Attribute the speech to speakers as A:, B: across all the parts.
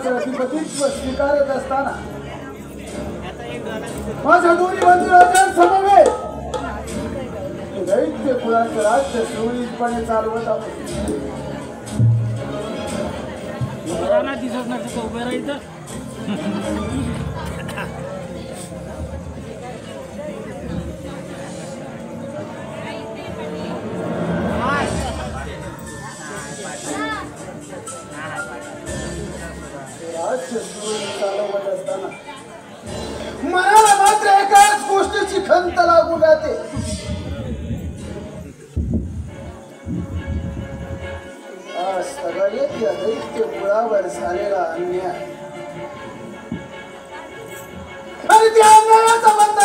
A: राज्याचे अधिपतित्व स्वीकारत असताना माझ्या दोन्ही बंधुराजांसमवेत दैत्य कुळाचं राज्य सुरळीतपणे चालवत आहोत.
B: दिसत नाही उभे राहायचं.
A: राज्य सुरळीत चालवत असताना मनाला मात्र एकाच गोष्टीची खंत लागू जाते. आज सगळ्यात या दैत्य कुळावर झालेला अन्याय आणि त्या अन्यायाचा बंध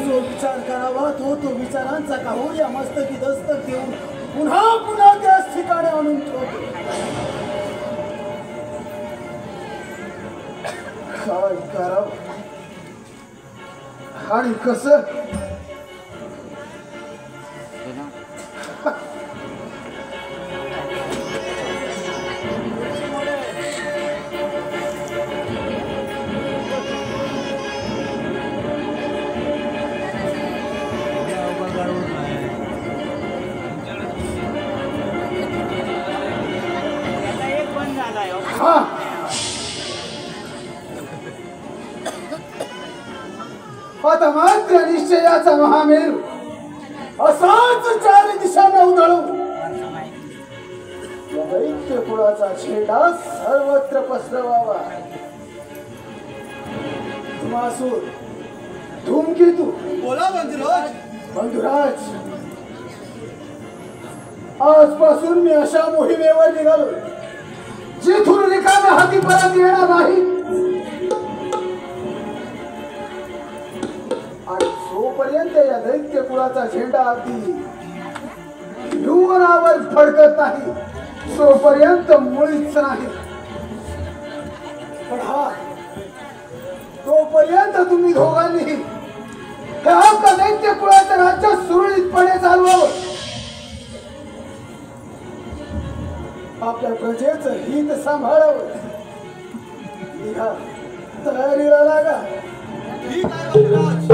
A: जो विचार करावा तो विचारांचा का होईया मस्तकी दस्तक देऊन पुन्हा पुन्हा त्याच ठिकाणी आणून ठेवतो. काय करावं आणि कसं? आता मात्र निश्चयाचा महामेरू असाच चार दिशांना उधळू या दैत्य कुळाचा झेंडा सर्वत्र पसरवावा. धुमासूर, धूमकेतू,
C: बोला बंधुराज.
A: बंधुराज, आजपासून मी अशा मोहिमेवर निघालो जिथून रिकाम्या हाती परत येणार नाही. आणि जोपर्यंत या दैत्य कुळाचा झेंडा अगदी युवनावर फडकत नाही तोपर्यंत मुळीच नाही. पण हा तोपर्यंत तुम्ही दोघांनी हे आपल्या दैत्य कुळाचं राज्य सुरळीतपणे चालवावं. आपल्या प्रजेचं हित सांभाळावं. निघा, तयारीला लागा.
C: ठीक आहे बंधुराज.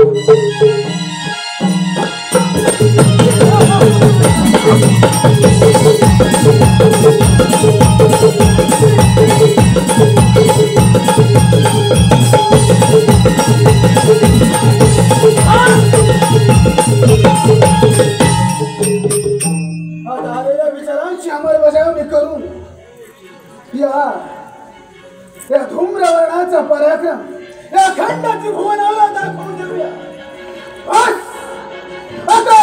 A: आता आलेल्या विचारांची अंमलबजावणी करून या धूम्रवर्णाचा पराक्रम या खंडाची भुवनाला दाखवून देऊया. आता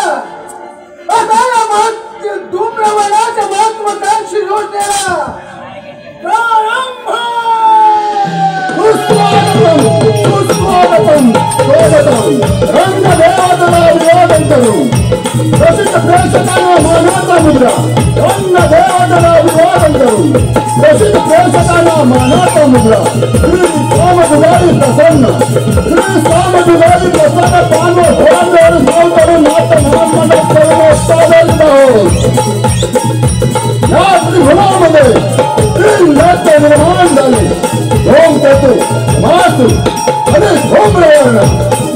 A: या धूम्रवर्णाच्या महत्वाकांक्षी योजनेला प्रारंभ.
D: प्रसिद्ध प्रेक्षकांना मानाचा मुद्रा अन्न देवाचा अभिवादन करून प्रसिद्ध प्रेक्षकांना मानाचा मुद्रा श्री स्वामदुलारी प्रसन्न श्री स्वामदुलारी प्रसन्न पांडव भोजन नाव करून नाथ नाम मंडप करून उत्पादन आहोत. या त्रिभुवनामध्ये तीन राज्य निर्माण झाले. धोम केतू, मासू आणि धूम्रवर्ण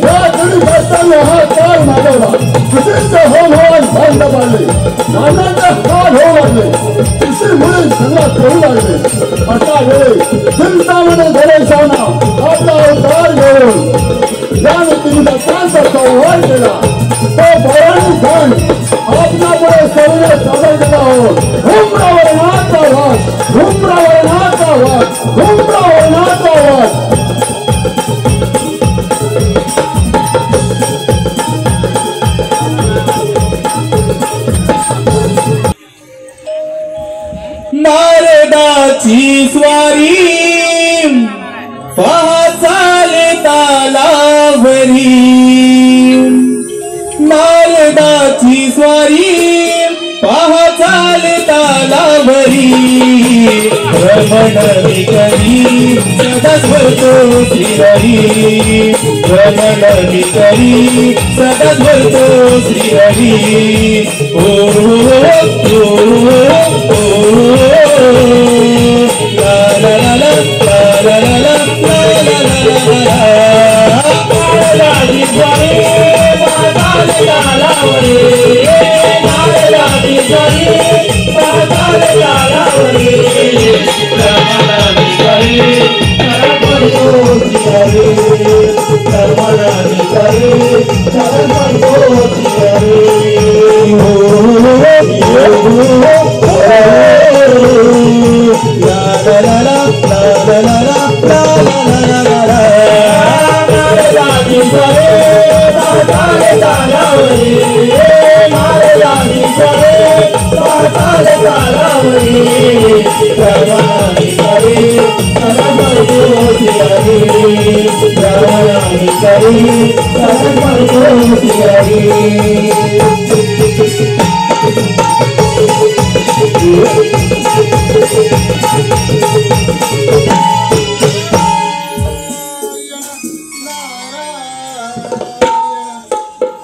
D: या तीन राष्ट्रांनी हा काळ मागवला. प्रसिद्ध होम हवन बंद पाडले. नानांचे हाल होऊ लागले. कृषी मुली संघात करू लागले. अशा वेळी चिंतामणी गणेशांना आपला अवतार घेऊन याने तिने दत्तांचा संहार केला. तो भवानी सण आपल्यापुढे सौर्य सादर केला आहोत. धूम्रवर्णाचा वास, धूम्रवर्णाचा वास, धूम्रवर्णाचा वास.
E: नारदाची स्वारी पहा चाले तालावरी. नारदाची स्वारी पहा चाले तालावरी. ब्रह्म मी करी सदा स्मरतो श्रीहरी भ्रमण मी करी सदा स्मरतो श्रीहरी ला ला ला ला ला ला ला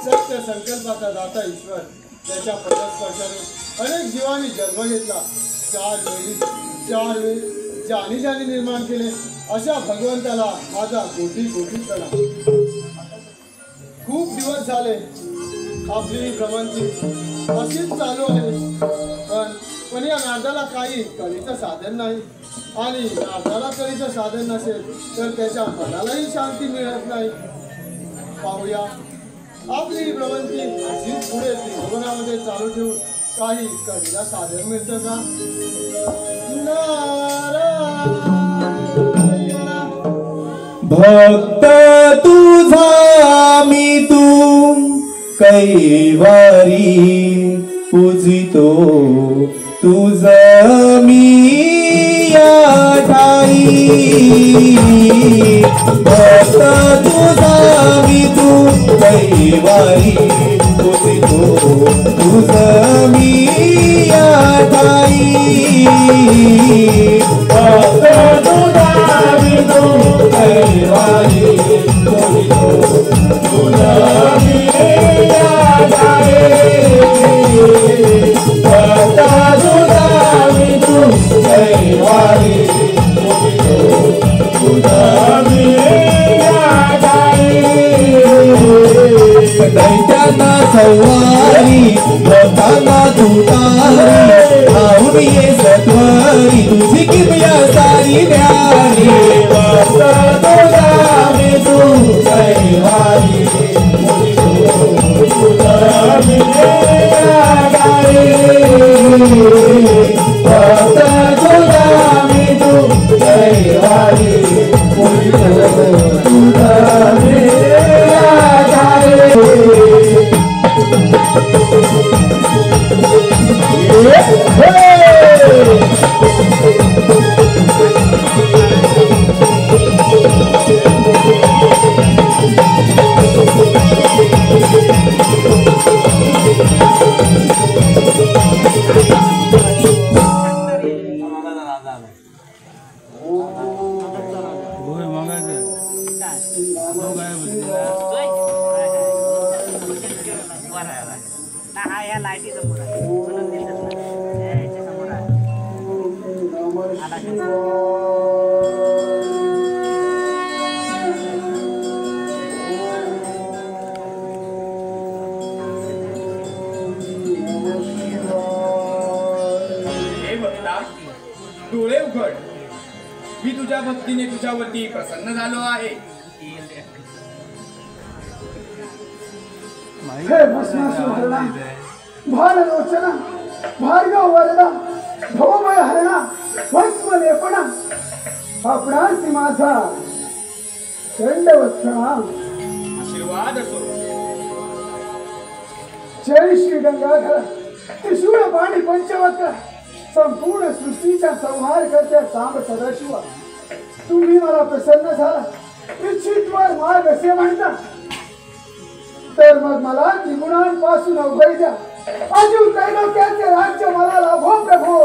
C: सत्य संकल्पाचा दाता ईश्वर त्याच्या पदस्पर्शाने अनेक जीवांनी जन्म घेतला. चार वेळी ज्याने ज्याने निर्माण केले अशा भगवंताला माझा कोटी कोटी प्रणाम. खूप दिवस झाले आपली भ्रमंती अशीच चालू आहे, पण या नादाला काही कळीचं साधन नाही आणि नादाला कळीचं साधन नसेल तर त्याच्या मनालाही शांती मिळत नाही. पाहूया आपली भ्रमंती अशीच पुढे त्रिभुवनामध्ये चालू ठेवून काही कळीला साधन मिळतं का?
E: भक्त तुझा मी तू कैवारी पूजितो तुझ मी या ठाई. भक्त तुझा मी तू कैवारी पूजितो तुझ मी या ठाई. भक्त तुझा मी तू कैवारी पूजितो तुझ मी या ठाई. भक्त तुझा मी तू कैवारी पूजितो तुझ मी या ठाई. दैत्यांना संवारी भक्तांना तुतारी धावून ये सत्वारी तुझी किमया सारी न्यारी. भक्त तुझा मी तू कैवारी पूजितो तुझ मी या ठाई. भक्त तुझा मी तू कैवारी पूजितो तुझ मी या ठाई.
F: डोळे उघड, मी तुझ्या भक्तीने तुझ्यावरती प्रसन्न झालो आहे.
A: हे भस्मासुरहरणा, भाललोचना, भार्गव वरदा, भवभय हरणा, भस्म लेपणा, आपणासी माझा दंडवत प्रणाम.
F: आशीर्वाद असो.
A: जय श्री गंगाधर, त्रिशूळ पाणी पंचवक्र, संपूर्ण सृष्टीचा संहार करत्या सांब सदाशिवा, तुम्ही मला प्रसन्न झाला. इच्छितवर मार्ग असे म्हणता तर मग मला त्रिगुणांपासून अभय द्या. अजून त्रैलोक्याचे राज्य मला लाभो प्रभो.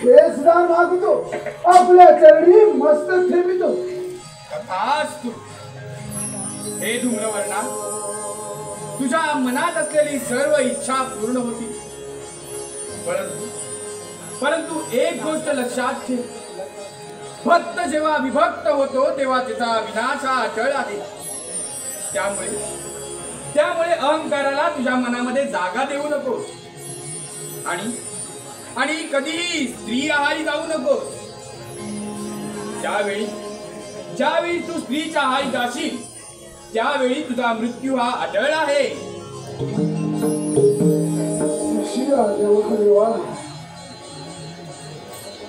A: हे सुद्धा मागू मागतो आपल्या चरणी मस्तक ठेवितो.
F: तथास्तु. हे धूम्रवर्णा, तुझ्या मनात असलेली सर्व इच्छा पूर्ण होती. परंतु एक गोष्ट लक्षात ठेव, भक्त जेव्हा विभक्त होतो तेव्हा त्याचा विनाश हा अटळ आहे. त्यामुळे अहंकाराला तुझ्या मनामध्ये जागा देऊ नकोस आणि कधीही स्त्री आहारी जाऊ नकोस. ज्यावेळी तू स्त्रीच्या आहारी जाशील त्यावेळी तुझा मृत्यू हा अटळ आहे.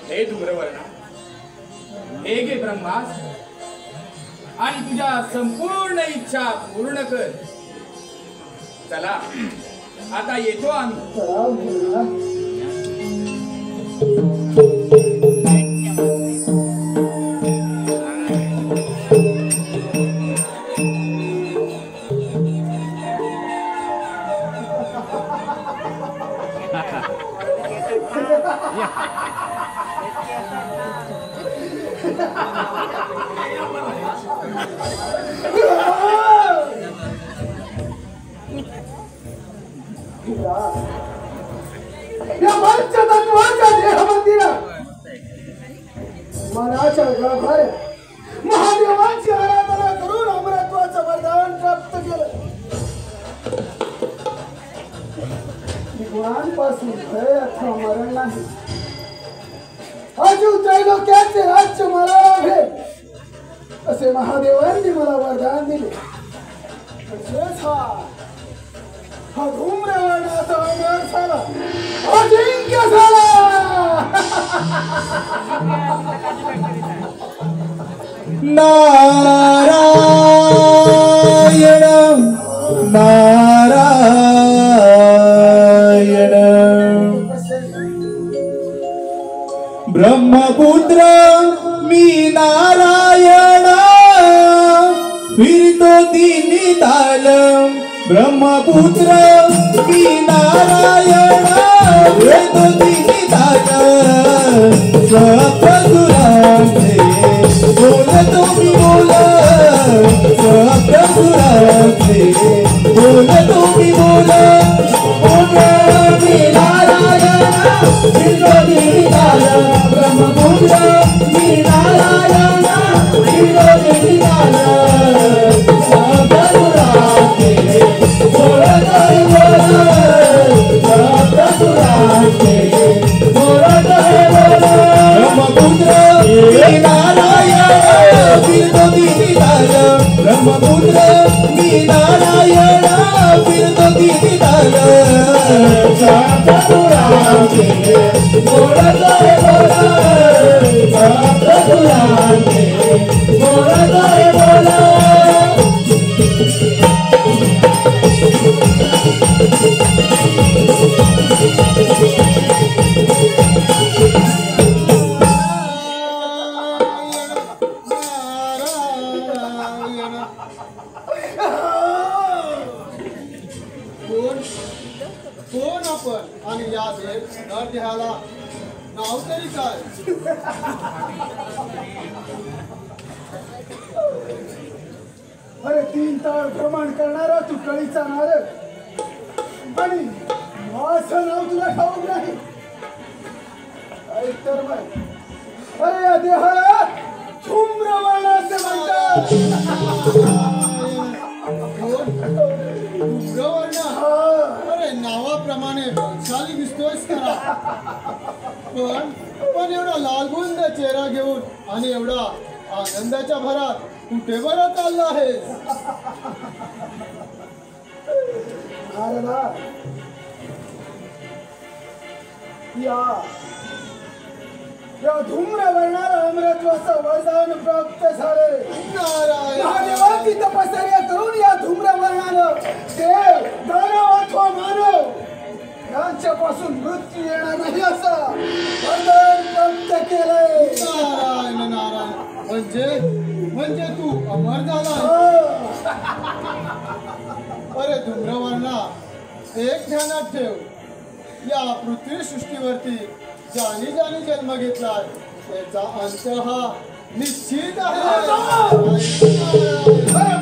F: हे धूम्रवर्णा, हे घे ब्रह्मास्त्र आणि तुझ्या संपूर्ण इच्छा पूर्ण कर. चला आता येतो आम्ही.
A: या पंचतत्वाच्या देहबंदीनं मनाच्या गाभाऱ्यात महादेवांची आराधना करून अमरत्वाचं वरदान प्राप्त केलं. गुणांपासून भय अथवा मरण नाही. अजून त्रैलोक्याचे राज्य मला लाभेल असे महादेवांनी मला वरदान दिले. तसेच हा धूम्रवर्णाचा अमर झाला, अजिंक्य झाला.
E: नारायण नारायण ब्रह्मपुत्र मी नारायण फिरतो तिन्ही तालम. ब्रह्मपुत्र मी नारायण फिरतो तिन्ही तालम. सप्तसुरांचे बोलतो मी बोल, सप्तसुरांचे बोलतो मी बोल. मी नारायण फिरतो तिन्ही तालम. ब्रह्मपुत्र मी नारायण फिरतो तिन्ही तालम. सप्तसुरांचे बोलतो मी बोल, सप्तसुरांचे बोलतो मी बोल. ब्रह्मपुत्र मी नारायण फिरतो तिन्ही तालम. ब्रह्मपुत्र मी नारायण फिरतो तिन्ही तालम. सप्तसुरांचे बोलतो मी बोल, सप्तसुरांचे बोलतो मी बोल.
C: कोण आपण आणि या देहाला नाव तरी काय?
A: अरे 3 ताळ भ्रमण करणारा तू कळीचा नारद आणि माझं नाव तुला ठाऊक नाही. ऐक तर बाई, अरे या देहाला धूम्रवर्णाचे म्हणतात.
C: धूम्रवर्ण? अरे नावाप्रमाणे बलशाली दिसतोयस करा, पण एवढा लालगुंद चेहरा घेऊन आणि एवढा आनंदाच्या भरात कुठे बरं चालला आहेस?
A: नारदा, या धूम्रवर्णाला अमरत्वाचं वरदान प्राप्त झाले. महादेवाची तपश्चर्या करून या धूम्रवर्णानं देव, दानव अथवा मानव यांच्यापासून मृत्यू येणार नाही असं वरदान प्राप्त केलंय.
C: नारायण नारायण, म्हणजे तू अमर झाला. अरे धूम्रवर्णा, एक ध्यानात ठेव, या पृथ्वी सृष्टीवरती ज्याने जन्म घेतलाय त्याचा अंत हा निश्चित आहे.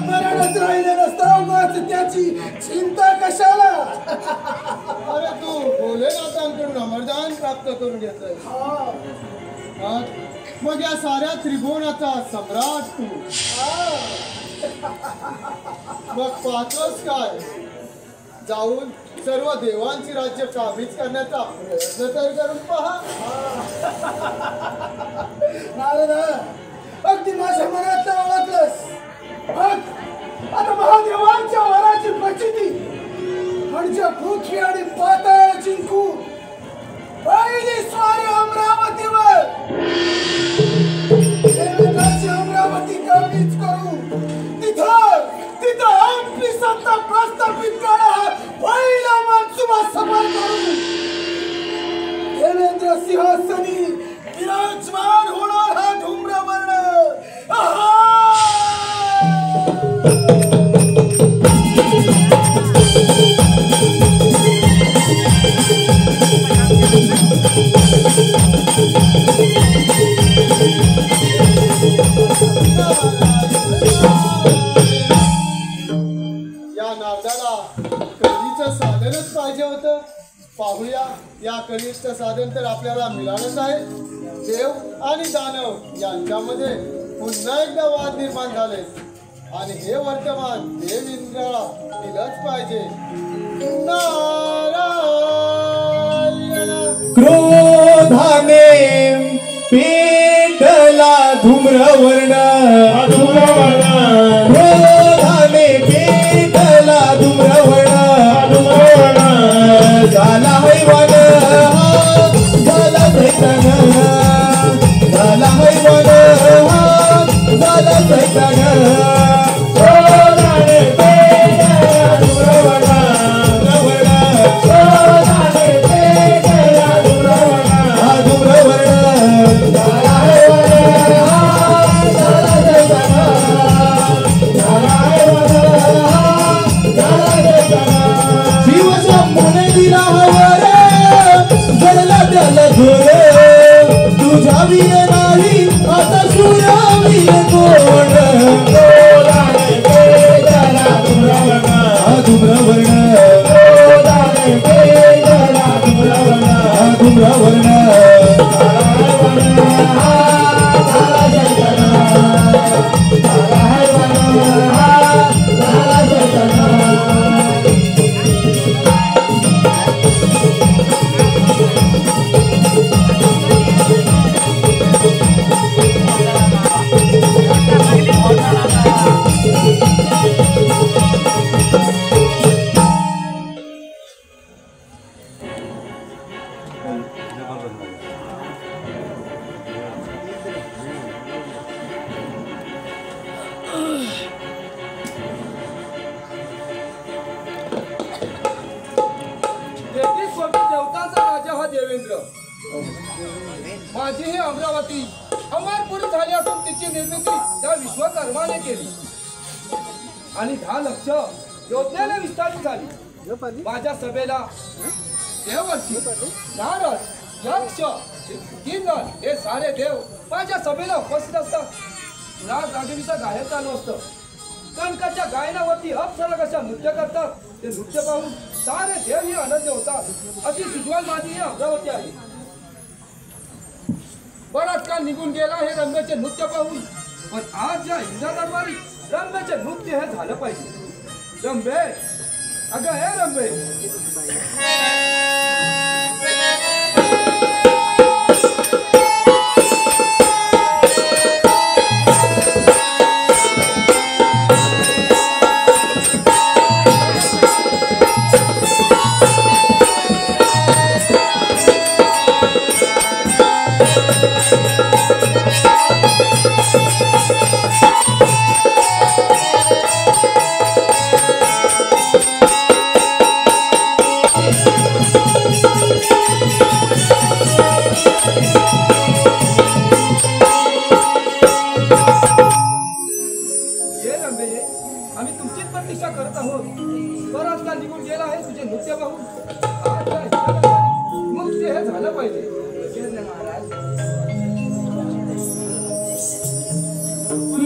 A: मरणच राहिले नसता मग त्याची चिंता कशाला?
C: अरे तू भोलेनाथांकडून अमरदान प्राप्त करून घेतलंय. मग या साऱ्या त्रिभुवनाचा सम्राट तू. मग पाहतोस काय? जाऊन सर्व देवांची राज्य काबीज करण्याचा प्रयत्न तर करून पहा.
A: नारदा, अगदी माझ्या मनात ओळखलंस. आता महादेवांच्या वराची प्रचिती म्हणजे पृथ्वी आणि पाताळ जिंकून पहिली स्वारी अमरावतीवर. देवेंद्राची अमरावती काबीज करून तिथं आपली सत्ता प्रस्थापित करा हा पहिला मनसुबा सफल करू. देवेंद्र सिंहासनी विराजमान होणार हा धूम्रवर्ण.
C: या नारदाला कळीचं साधनच पाहिजे होतं. पाहूया या कळीचं साधन तर आपल्याला मिळालंच आहे. देव आणि दानव यांच्यामध्ये पुन्हा एकदा वाद निर्माण झाले आणि हे वर्तमान देव इंद्राला दिलंच पाहिजे. नारायण
E: क्रोधाने पेटला धूम्रवर्ण. क्रोधाने पेटला धूम्रवर्ण. झाला हैवान झाला सैतान. झाला हैवान झाला सैतान. क्रोधाने पेटला धूम्रवर्ण. क्रोधाने पेटला धूम्रवर्ण. हा धूम्रवर्ण झाला हैवान झाला सैतान. झाला हैवान झाला सैतान. शिव शंभूने दिला हवर जडला त्याला घोर. तुझा वीर नाही आता शूर वीर कोण. क्रोधाने पेटला धूम्रवर्ण. हा धूम्रवर्ण. क्रोधाने पेटला धूम्रवर्ण. हा धूम्रवर्ण झाला हैवान झाला सैतान. झाला हैवान झाला सैतान.
F: तेहतीस कोटी देवतांचा राजा हा देवेंद्र. माझी ही अमरावती अमरपुरी झाली असून तिची निर्मिती त्या विश्वकर्माने केली आणि 10 लक्ष योजनेने विस्तारित झाली. माझ्या सभेला देवर्षी नारद यक्ष किन्नर हे सारे देव माझ्या सभेला उपस्थित असतात. राग रागिणीचं गायन चालू असतं. कणकाच्या गायनावरती अप्सरा कशा नृत्य करतात ते नृत्य पाहून सारे देव ही आनंद होतात. अशी सुजवाल माझी ही अमरावती आहे. बराच काळ निघून गेला हे रंगाचे नृत्य पाहून, पण आज या इंद्रा दरबारी रंगाचे नृत्य हे झालं पाहिजे. रंबे, अगं हे रंबे,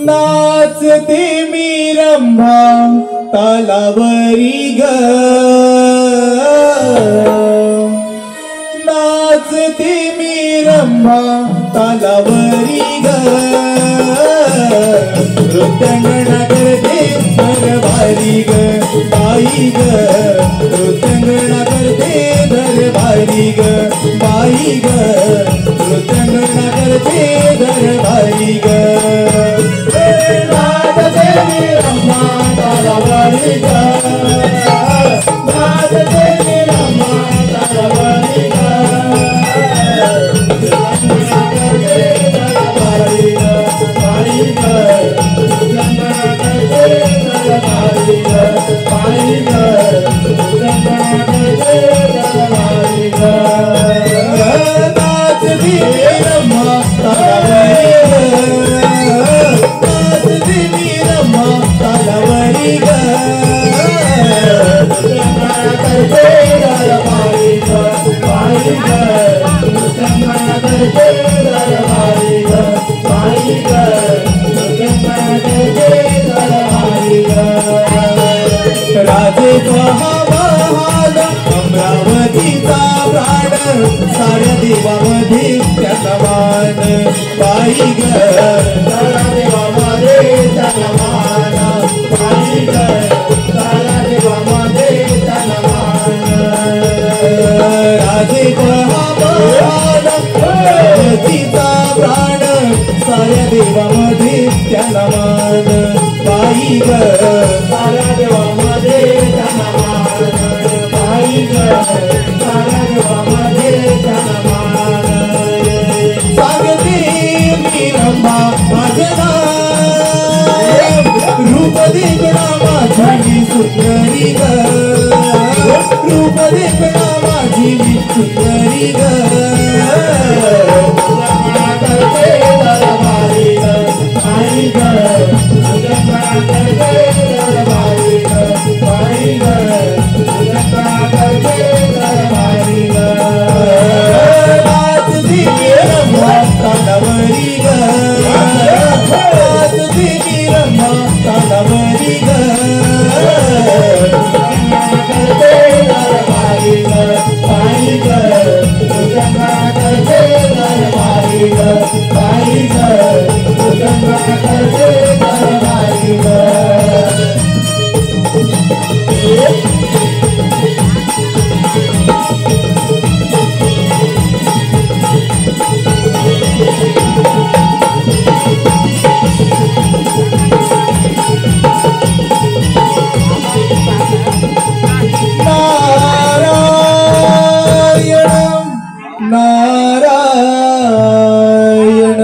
E: नाचते मी रंभा तालावरी ग नाचते मी रंभा तालावरी ग नृत्यांगणा करते दरबारी ग बाई ग नृत्यांगणा करते दरबारी ग बाई ग नृत्यांगणा करते दरबारी ग नाचते मी रंभा तालावरी ग नाचते मी रंभा तालावरी ग राजे महान अमरावतीचा प्राण साऱ्या देवामध्ये त्याचा मान बाई ग साऱ्या देवामध्ये त्याचा मान बाई ग साऱ्या देवामध्ये त्याचा मान राजे महान अमरावतीचा प्राण साऱ्या देवामध्ये त्याचा मान बाई ग साऱ्या देवामध्ये त्याचा मान बाई ग साऱ्या देवामध्ये त्याचा मान सांगते मी रंभा माझं नाव रूप देखणा माझी सुंदरी ग रूप देखणा माझी सुंदरी ग करते दरबारी ग बाई ग करते दरबारी ग बाई ग करते दरबारी ग नाचती मी रंभा तालावरी ग नाचती मी रंभा तालावरी ग करते दरबारी ग बाई ग करते दरबारी ग बाई ग करते दरबारी ग नारायण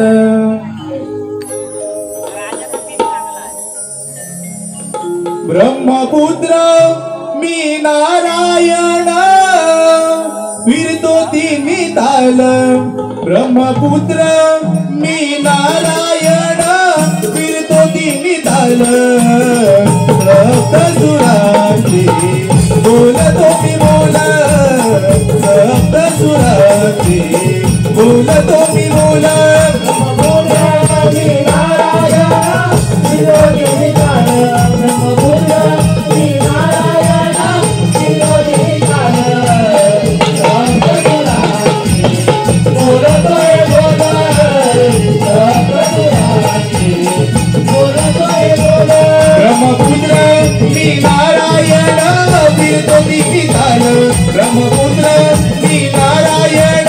E: ब्रह्मपुत्र मी नारायण फिरतो तिन्ही ताल ब्रह्मपुत्र मी नारायण फिरतो तिन्ही ताल सप्त सुरांची बोलतो मी बोल सप्त सुरांची बोलतो मी बोल मी नारायण फिरतो तिन्ही ताल ब्रह्मपुत्र मी नारायण फिरतो तिन्ही ताल सप्त सुरांची बोलतोय बोल सप्त सुरांची बोलतोय बोल ब्रह्मपुत्र मी नारायण फिरतो तिन्ही ताल ब्रह्मपुत्र मी नारायण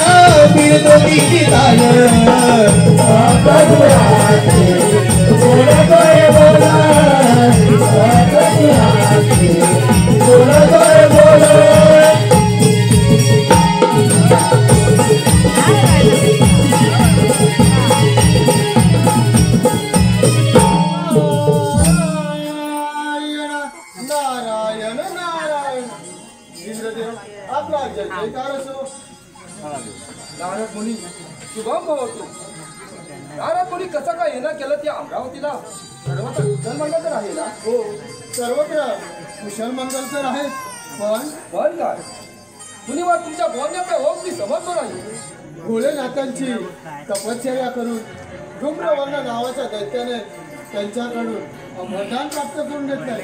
E: फिरतो तिन्ही ताल बोलतोय बोल बोलतोय बोल
C: नारायण नारायण इंद्रदेव आपला जय जयकार असो
F: नारद मुनी शुभम भवतु नारद मुनी कसं काय येणं केलं त्या अमरावतीला सर्वत्र कुशल मंगल तर आहे ना
C: हो सर्वत्र कुशल मंगल तर आहे पण
F: काय मुनिवर तुमच्या बोलण्याचा ओघ मी समजतो नाही
C: भोलेनाथांची तपश्चर्या करून धूम्रवर्ण नावाच्या दैत्याने त्यांच्याकडून अमरदान प्राप्त करून घेतलंय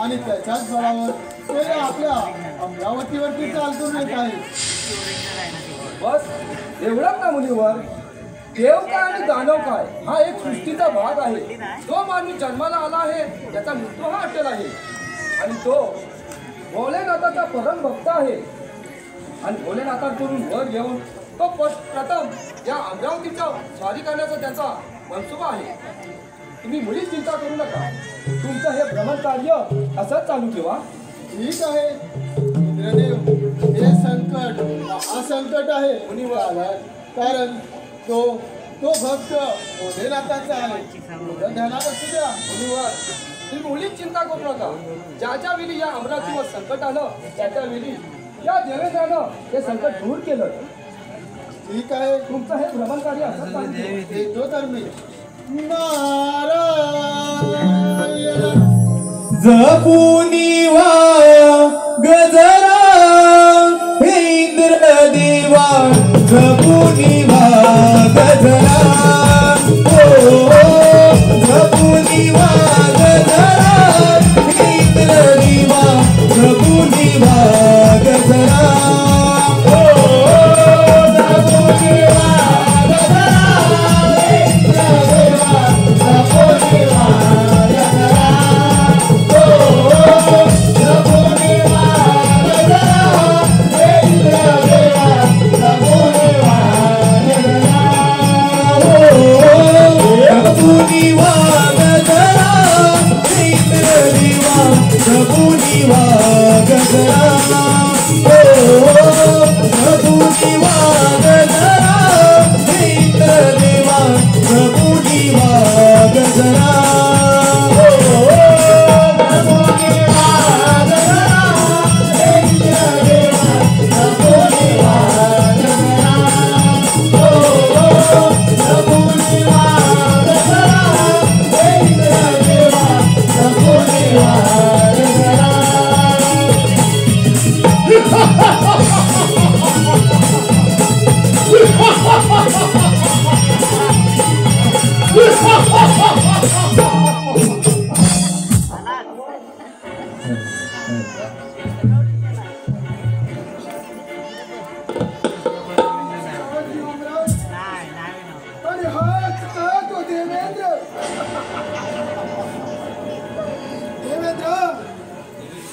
C: आणि त्याच्याच बळावर ते आपल्या अमरावतीवरती चालतून येत आहे.
F: बस एवढंच ना मुलीवर. देव काय आणि दानव काय हा एक सृष्टीचा भाग आहे. जो मानवी जन्माला आला आहे त्याचा मृत्यू हा अटल आहे आणि तो भोलेनाथाचा परम भक्त आहे. आणि भोलेनाथाकडून वर घेऊन तो प्रथम या अमरावतीच्या स्वारी करण्याचा त्याचा मनसुबा आहे. तुम्ही मुळीच चिंता करू नका. तुमचं हे भ्रमण कार्य असंच चालू ठेवा.
C: ठीक आहे इंद्रदेव. हे संकट हा संकट आहे मुनिवर, कारण तो भक्त भोलेनाथाचा आहे. ध्यानात असू द्या
F: मुनिवर. तुम्ही मुळीच चिंता करू नका. ज्याच्या वेळी या अमरावतीवर संकट आलं त्याच्या वेळी या देवेंद्रानं हे संकट दूर केलं.
C: ठीक आहे.
F: तुमचं हे भ्रमण कार्य असंच चालू ठेवा.
C: येतो तर मी. नारायण
E: जपुनी वा गजरा हे इंद्र देवा जपुनी वा गजरा जपुनी वा गजरा हे इंद्र देवा जपुनी वा गजरा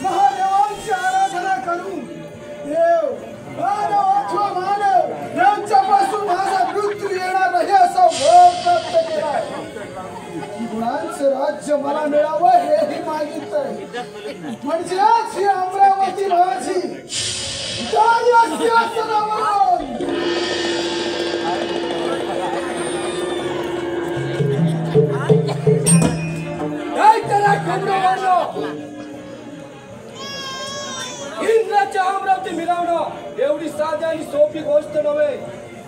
A: महादेवांची आराधना करून देव मानव मानव यांच्यापासून माझा मृत्यू येणार नाही असा वर प्राप्त केलाय. गुणांचं राज्य मला मिळावं हेही मागितलंय. म्हणजे ही अमरावती माझी झाली असती असं
F: इंद्राच्या अमरावती मिळवणं एवढी साधी आणि सोपी गोष्ट नव्हे.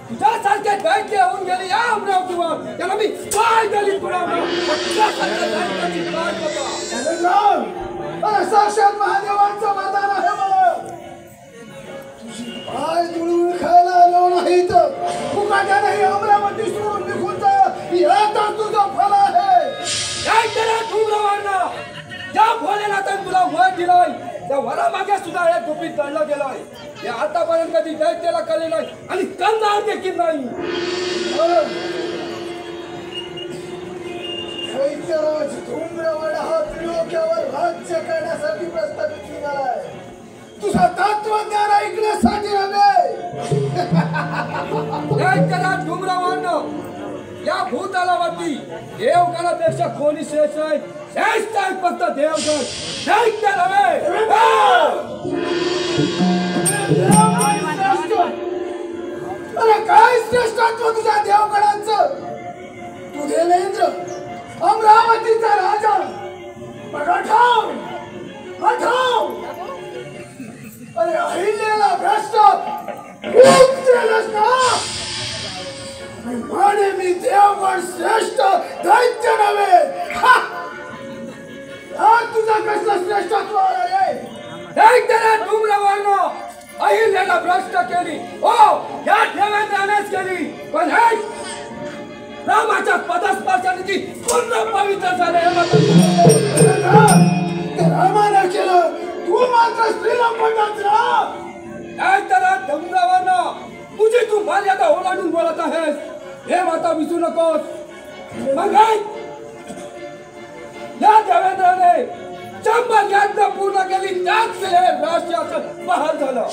F: तुझ्यासारखे दैत्य होऊन गेले या अमरावतीवर त्याला मी काय दलित पुरवलं.
A: साक्षात महादेवांचं वरदान आहे मला. तुझी पाय तुळून खायला आलो नाही तर फुकाट्याने ही अमरावती सोडून निघून जा. आता तुझं फल आहे.
F: काय करा धूम्रवाणा ज्या भोलेनाथाने तुला वर दिलाय त्या वरामागे सुद्धा या गुपित दडलं गेलाय. हे आतापर्यंत कधी दैत्याला कळले नाही आणि करणार देखील नाही.
A: दैत्यराज धूम्रवाड हा त्रिलोक्यावर राज्य करण्यासाठी प्रस्थापित निघालाय. तुझा तत्वज्ञान ऐकण्यासाठी नव्हे.
F: दैत्यराज धूम्रवाणा या भूतलावरती देवगणापेक्षा कोणी श्रेष्ठ आहे. श्रेष्ठ आहे फक्त देवगण, दैत्य नव्हे.
A: अरे काय श्रेष्ठत्व तुझ्या देवगणांचं. तू देवेंद्र अमरावतीचा राजा. मग आठव. अरे अहिल्याला भ्रष्ट खूप केलंस ना. म्हणे मी देवगण श्रेष्ठ दैत्य नव्हे. हा तुझा कसला श्रेष्ठत्व आला रे.
F: दैत्यराज धूम्रवाणा अहिल्याला भ्रष्ट केली. हो या देवेंद्रानेच केली. पण हे रामाच्या पदस्पर्शाने ती पूर्ण पवित्र झाले हे मात्र
A: ते रामाने केलं, तू मात्र स्त्रीला पटाच राहा.
F: काय तर डोंगरावरना तुझी तू मर्यादा ओलांडून बोलत आहेस हे माता विसरू नकोस. मग काय? या देवेंद्राने 100 यज्ञ पूर्ण केली त्याच वेळी राष्ट्राचं बहाल झालं.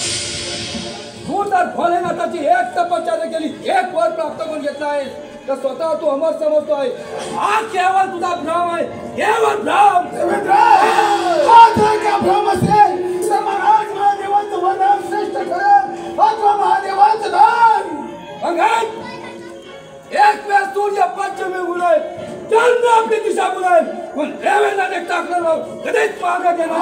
F: तू तर भोलेनाथाची एक तपश्चर्या केली, एक वर प्राप्त करून घेतला आहे तर स्वतः तू अमर समजतोय. हा केवळ तुझा भ्रम आहे, केवळ भ्रम.
A: देवेंद्र, हा जर का भ्रम असेल तर महाराज महादेवांचं वरदान श्रेष्ठ ठरेल अथवा महादेवांचं दान.
F: अंगात एक वेळ सूर्य पश्चिमे उगवेल, चंद्र आपली दिशा बुलेल, पण देवेंद्राने टाकलं कधीच मागे घेणार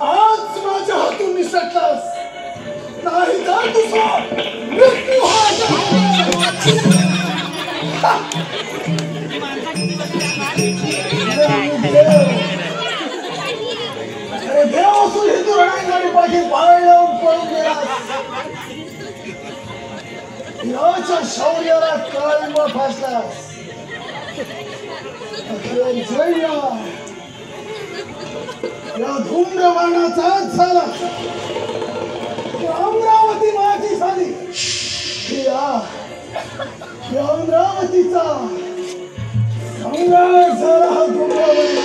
A: आज माझ्या हातून निसटलास नाही तर तुझा मृत्यू देव असून हिंदू रणांगणी पाठी पाय लावून पळून गेलास. याच्या शौर्याला काळीमा फासलास. जय या धूम्रवाणाचाच झाला. अमरावती माझी झाली. या अमरावतीचा सम्राट झाला हा धूम्रवाणा.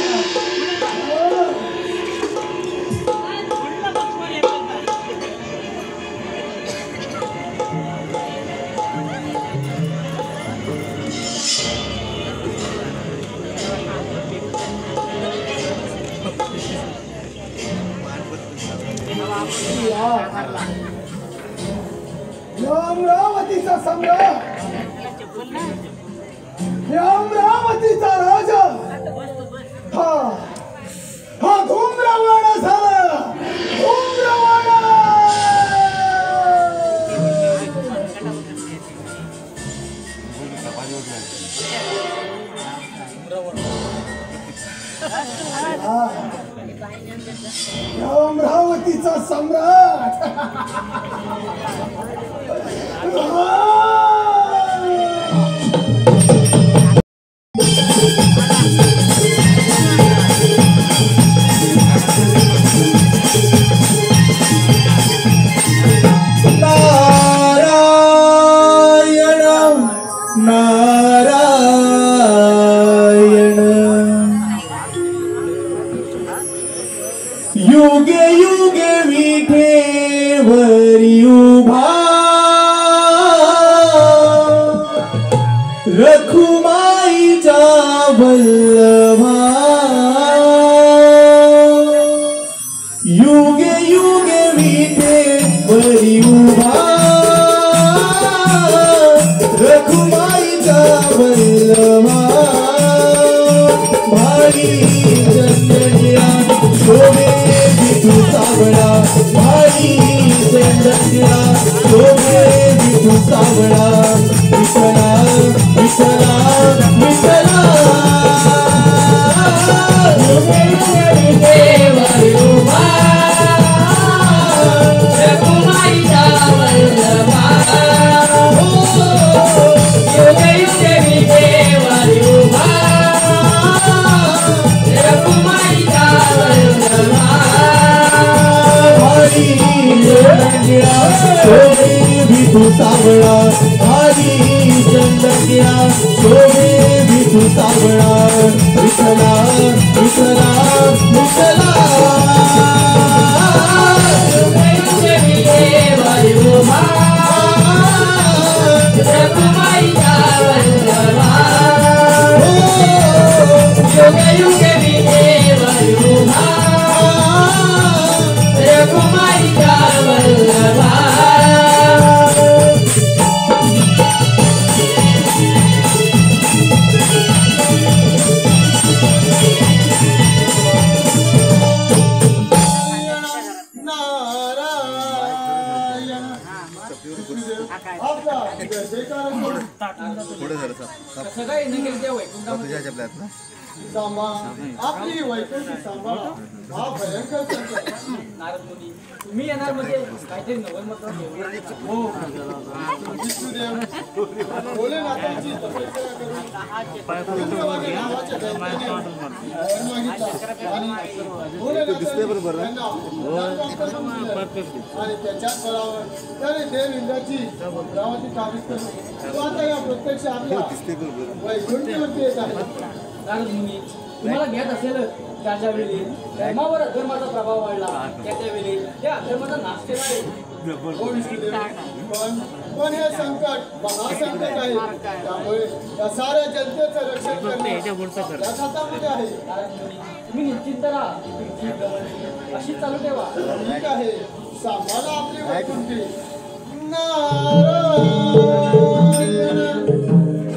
A: अमरावतीचा सम्राट, अमरावतीचा राजा हा धूम्रवाणा झाला. धूम्रवाणा अमरावतीचा सम्राट.
E: युगे युगे विठेवरी उभा रखुमाईचा वल्लभा. युगे युगे विठेवरी उभा रखुमाईचा वल्लभा. भारी चंद्रिया शोभे विठू सावळा. भारी चंद्रिया शोभे विठू सावळा. विठला विठला विठला युगे युगे विठेवरी उभा चंदगिरा शोभे विठू सावळा हरी चंदगिरा शोभे विठू सावळा विठला विठला विठला
C: सांभा आपली वैकुंठी सांभाळा हा भयंकर संकट.
B: नारद मुनी तुम्ही येणार म्हणजे काहीतरी नवल मात्र
C: हो विष्णुदेव भोलेनाथांची तपस्या करून इंद्रवाणी नावाच्या दैत्याने वर मागितला आणि भोलेनाथांनी त्यांना वरदान प्राप्त करून दिलं. आणि त्याच्याच बळावर त्याने देव इंद्राची रावाची ताबीज करून तो आता या प्रत्यक्ष आपल्या वैकुंठीवरती येत आहे.
B: नारद मुनी तुम्हाला ज्ञात असेलच ज्या वेळी धर्मावर अधर्माचा प्रभाव वाढला त्या वेळी त्या अधर्माचा नाश केला आहे.
C: हो विष्णुदेव, पण हे संकट महासंकट आहे. त्यामुळे या साऱ्या जनतेचं रक्षण करणे आपल्याच हातामध्ये आहे.
B: नारद मुनी तुम्ही निश्चिंत राहा. तुमची गमन अशी चालू ठेवा.
C: ठीक आहे, सांभाळा आपली वैकुंठी. नारायण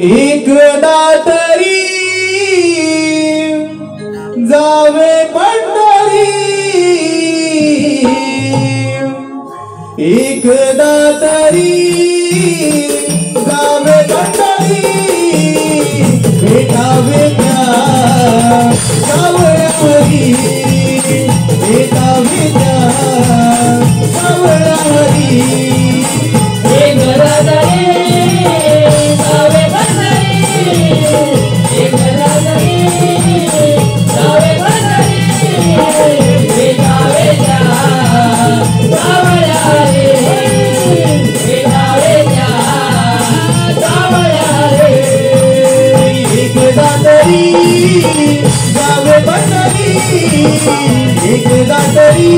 E: एकदा तरी जावे पंढरी एकदा तरी जावे पंढरी भेटावे त्या सावळ्यावरी भेटावे त्या सावळ्यावरी एक राजाने जावे पंढरी एक राजाने जावे पंढरी भेटावे त्या सावळ्यावरी भेटावे त्या सावळ्यावरी एकदा तरी जावे पंढरी एकदा तरी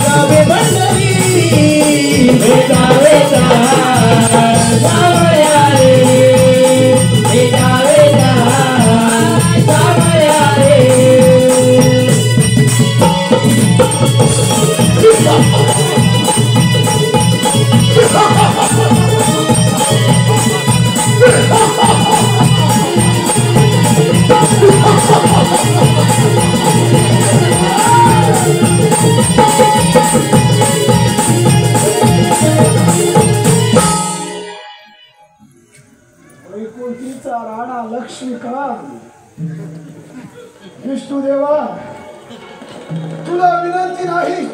E: जावे पंढरी भेटावे त्या सावळ्यावरी भेटावे त्या सावळ्यावरी
A: वैकुंठीचा राणा लक्ष्मीकांत. विष्णुदेवा तुला विनंती नाही,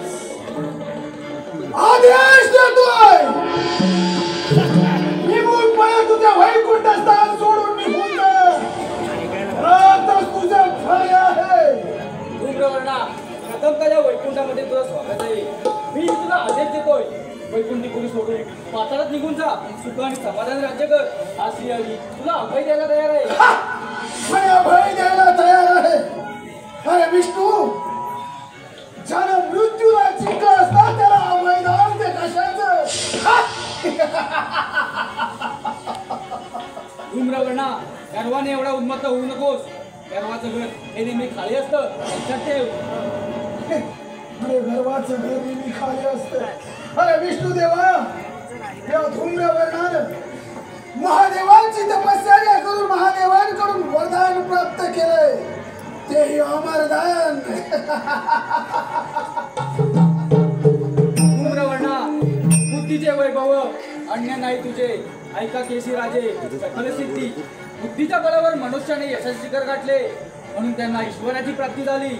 A: आदेश देतोय. निमूळपणे तुझ्या वैकुंठ स्थान सोडून निघून जा. रातच तुझे फळ आहे.
B: धूम्रवर्णा प्रथम त्या वैकुंठामध्ये तुला स्वागत आहे. मी तुला आदेश देतोय, वैकुंठीपुरी सोडून पाताळात निघून जा. सुख आणि समाधान राज्य कर. हा श्रीहरी तुला अभय द्यायला तयार आहे.
A: मी अभय द्यायला तयार आहे. अरे विष्णू, ज्याला मृत्यूला चिंता असता त्याला अभय दान ते कशाचं?
B: धूम्रवर्णा गर्वाने एवढा उन्मत्त होऊ नकोस. गर्वाचं घर हे नेहमी खाली असतं, लक्षात ठेव.
A: अरे गर्वाचं घर नेहमी खाली असतं. अरे विष्णुदेवा, या धूम्रवर्णानं महादेवांची तपस्या करून महादेवांकडून वरदान प्राप्त केलंय, तेही अमरदान.
B: धूम्रवर्णा बुद्धीचे वैभव अन्य नाही तुझे. ऐका केसी राजे, सकल सिद्धी. बुद्धीच्या बळावर मनुष्याने यशाचे शिखर गाठले म्हणून त्यांना ईश्वराची प्राप्ती झाली.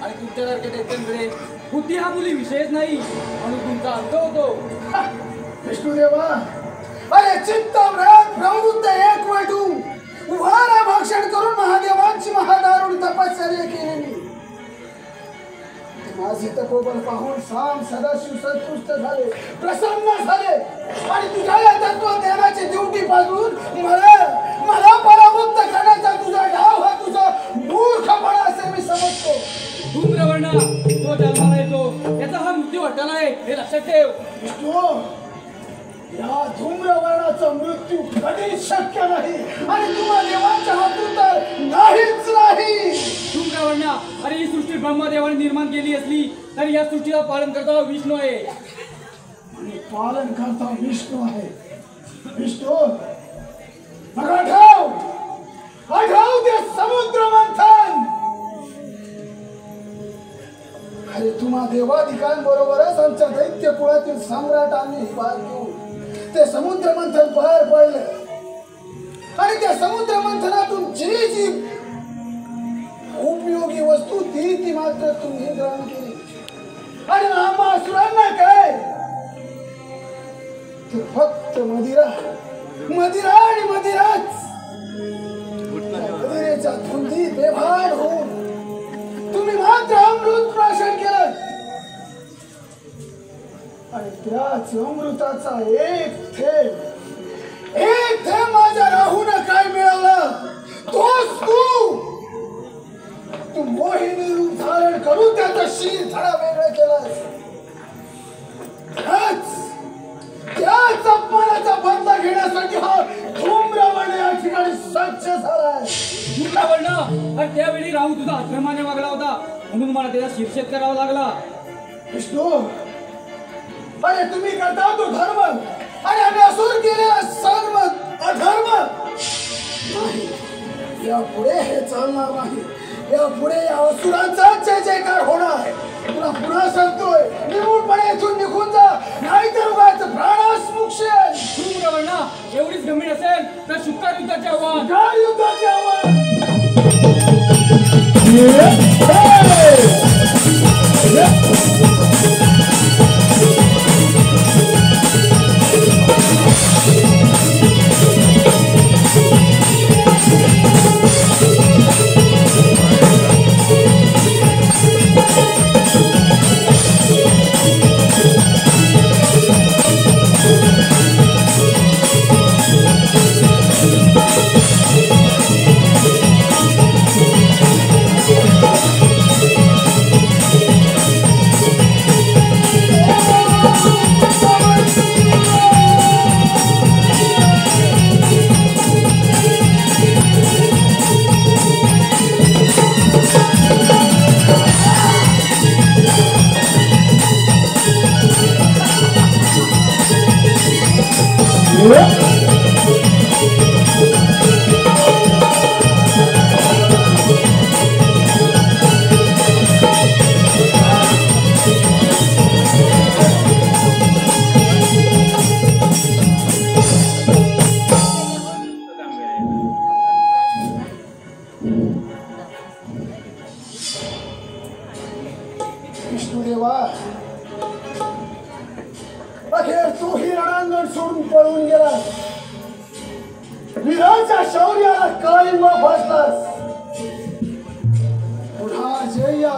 B: आणि तुमच्यासारख्या दैत्यांकडे बुद्धी हा मुली विषयच नाही म्हणून तुमचा अंत होतो.
A: विष्णुदेवा, अरे चित्तभ्रांत प्रवृत्त एक वैठू उभारा भक्षण करून महादेवांची महादारुण तपश्चर्या केलेली. माझी तपोबल पाहून साम सदाशिव संतुष्ट झाले, प्रसन्न झाले आणि तुझ्या या तत्वज्ञानाची ड्युटी पाजून मला पराभूत करण्याचा तुझा डाव हा तुझा मूर्खपणा असे मी समजतो.
B: धूम्रवर्ण तो जन्माला येतो, त्याचा हा मृत्यू अटल आहे हे लक्षात ठेव.
A: विष्णू, या धूम्रवर्णाचा मृत्यू कधीच शक्य नाही आणि तुम्हा देवाच्या हातून तर नाहीच नाही.
B: धूम्रवर्ण, अरे ही सृष्टी ब्रह्मदेवाने निर्माण केली असली तरी या सृष्टीला पालन करता विष्णू आहे
A: आणि पालन करता विष्णू आहे. विष्णू, आठव ते समुद्र मंथन. अरे तुम्हा देवाधिकांबरोबरच आमच्या दैत्य कुळातील सम्राटांनी ही बात घेऊन ते समुद्र मंथन पार पडले आणि त्या समुद्र मंथनातून जी जी उपयोगी वस्तू ती मात्र तुम्ही ग्रहण केली आणि आम्हा असुरांना काय तर फक्त मदिरा आणि मदिराच. मदिरेच्या धुंदी बेभान होऊन तुम्ही मात्र अमृत प्राशन केलं आणि त्याच अमृताचा एक थेंब माझ्या राहून काय मिळालं तोच तू मोहिनी रूप धारण करून त्याचा शीर थडा वेगळा केलास. त्याच अपमानाचा बदला घेण्यासाठी हा धूम्रवर्ण या ठिकाणी सज्ज झालाय.
B: धूम्रवर्ण, अरे त्यावेळी राहू तुझा अधर्माने वागला होता म्हणून मला त्याचा शिरछेद करावा लागला.
A: विष्णू, अरे तुम्ही करता तो धर्म आणि आम्ही असुर केलेला सर्व अधर्म नाही. यापुढे हे चालणार नाही. यापुढे या असुरांचा जय जयकार होणार. तुला पुन्हा सांगतोय, निमूळपणे इथून निघून जा, नाहीतर उगाच प्राणास मुक्षेल.
B: धूम्रवर्ण, एवढीच गंभीर असेल तर शुक्र युद्धाचे आव्हान.
A: युद्धाचे आव्हान. विष्णुदेवा, अखेर तू ही रणांगण सोडून पळून गेलास. वीराच्या शौर्याला काळिंब फासलास. पुन्हा जय या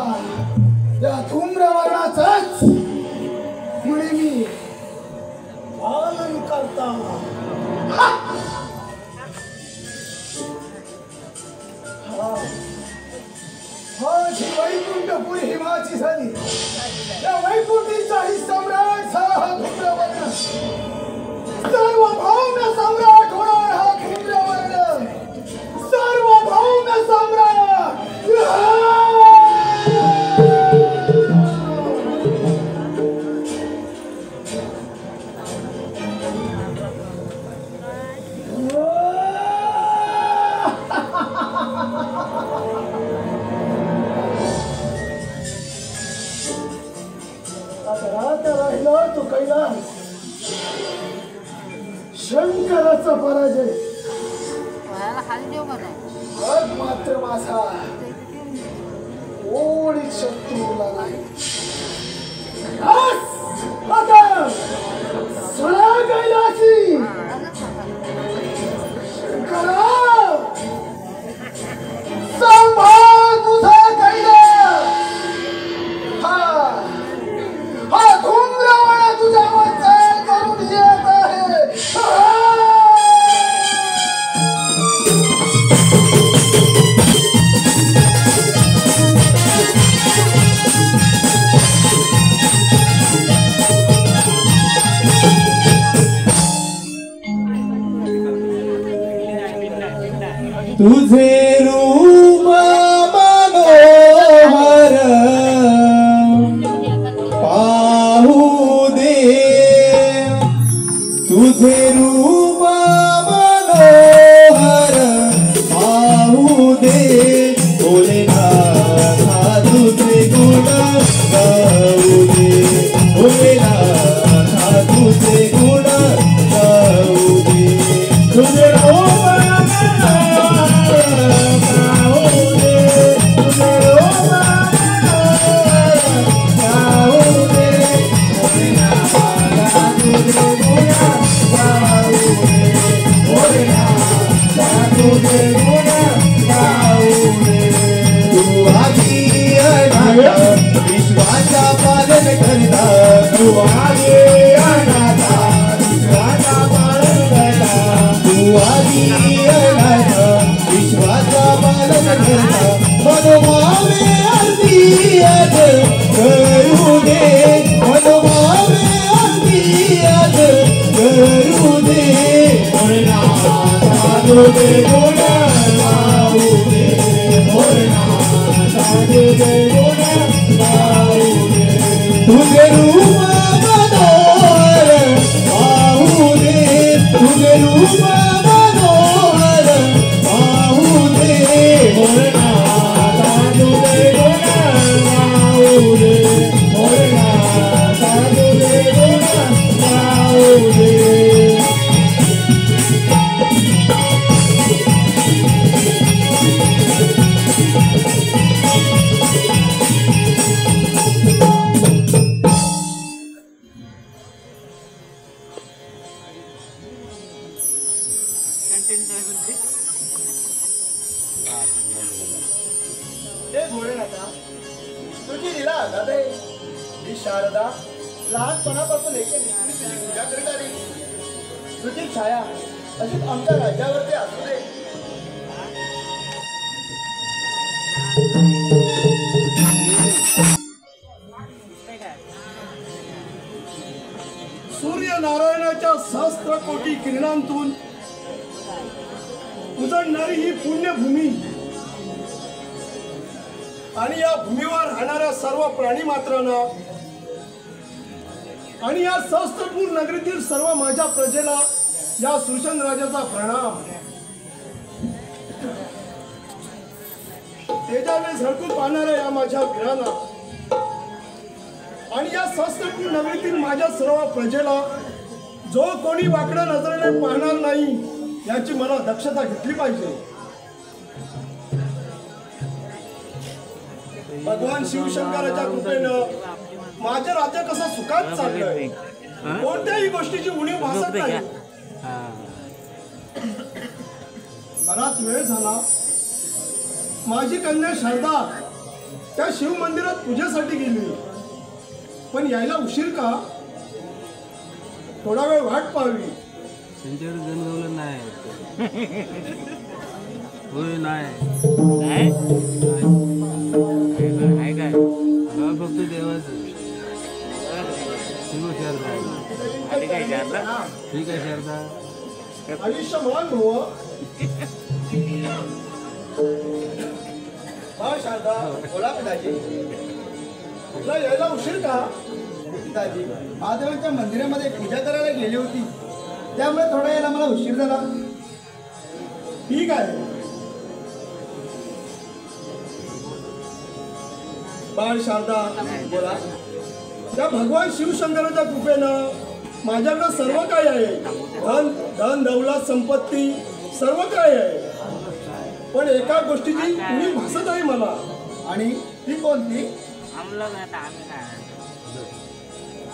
A: धूम्रवर्णाचाच मुळे मी पालन करता. माझी वैकुंठपुरी हिमाची झाली. या वैकुंठीचाही सम्राट झाला हा धूम्रवर्ण. सार्वभौम सम्राट होणार हा धूम्रवर्ण. सार्वभौम सम्राट. राहिला तो कैलास. शंकराचा पराजय. आज मात्र माझा ओढी शत्रूला नाही. आता सळा कैलासी शंकरा सांभाळ तुझा कैलास. हा
E: तुझे रूप मनोहर पाहू दे, तुझे रूप मनोहर पाहू दे, भोलेनाथा तुझे गुण गाऊ दे, भोलेनाथा तुझे गुण गाऊ दे, तुझे रूप विश्वाचा पालन करता, तू आगे अनाथा विश्वाचा पालन करता, तू आगे अनाथा विश्वाचा पालन करता, मनोभावे अगदी आज करू दे, मनोभावे अगदी आज करू दे, भोलेनाथा तुझे गुण गाऊ दे, भोलेनाथा तुझे गुण गाऊ दे, तुझे रूप मनोहर पाहू दे, तुझे रूप मनोहर पाहू दे, भोलेनाथा तुझे गुण गाऊ दे, भोलेनाथा तुझे गुण गाऊ दे.
A: हे भोलेनाथा, तुझी लीला आघात आहे. ही शारदा लहानपणापासून एके निश्चित तुझी पूजा करीत आली. तुझी छाया अशीच आमच्या राज्यावरती असू दे.
C: सूर्यनारायणाच्या सहस्त्र कोटी किरणांतून उजळणारी ही पुण्यभूमी आणि या भूमीवर राहणाऱ्या सर्व प्राणी मात्रांना आणि या सहस्त्रपूर नगरीतील सर्व माझ्या प्रजेला या सुरशन राजाचा प्रणाम. तेजाने झळकून पाहणाऱ्या या माझ्या वीरांना आणि या सहस्त्रपूर नगरीतील माझ्या सर्व प्रजेला जो कोणी वाकड्या नजरेने पाहणार नाही याची मला दक्षता घेतली पाहिजे. भगवान शिवशंकराच्या कृपेनं माझे राज्य कसं सुखात चाललंय, कोणत्याही गोष्टीची उणीव भासत नाही. बराच वेळ झाला माझी कन्या शारदा त्या शिव मंदिरात पूजेसाठी गेली, पण यायला उशीर का? थोडा वेळ वाट पाहावी.
G: त्यांच्याकडे जनगवलं नाही. होय नाही काय फक्त देवाचं. ठीक आहे शारदा.
C: आयुष्यमान भव.
A: हा शारदा, बोला पिताजी.
C: तुला यायला उशीर का?
A: पिताजी, महादेवांच्या मंदिरामध्ये पूजा करायला गेली होती, त्यामुळे थोडा यायला मला उशीर झाला.
C: ठीक आहे. बाळ शारदा,
A: बोला.
C: त्या भगवान शिवशंकराच्या कृपेनं माझ्याकडे सर्व काही आहे. धन दौलत संपत्ती सर्व काही आहे, पण एका गोष्टीची उणीव भासत आहे मला.
A: आणि ती कोणती?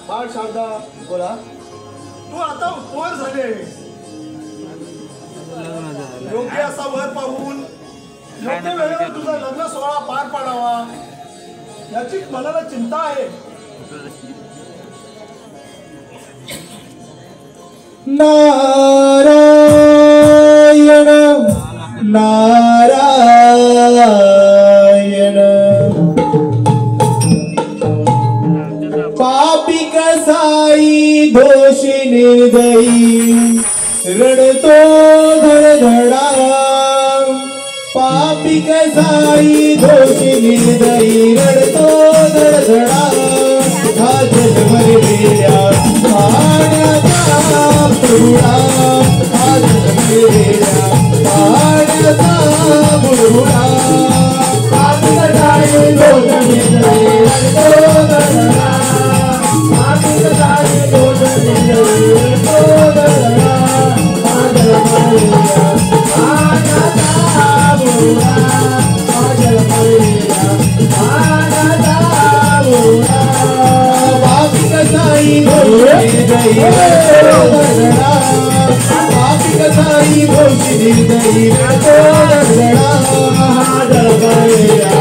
C: बाळ शारदा,
A: बोला.
C: तू आता उपवार झाले. योग्य असा वर पाहून योग्य वेळेवर तुझा लग्न सोहळा पार पाडावा याची मनाला चिंता आहे.
E: नारायण नारायण पापी कसाई दोषी निर्दयी रडतो धडधडा पापी कसाई दोषी निर्दयी रडतो धडधडा हा जन्मरे वेड्या पाण्याचा बुडबुडा हा जन्मरे वेड्या पाण्याचा बुडबुडा पापी कसाई दोषी निर्दयी रडतो धडधडा पापी कसाई दोषी निर्दयी रडतो धडधडा हा जन्मरे वेड्या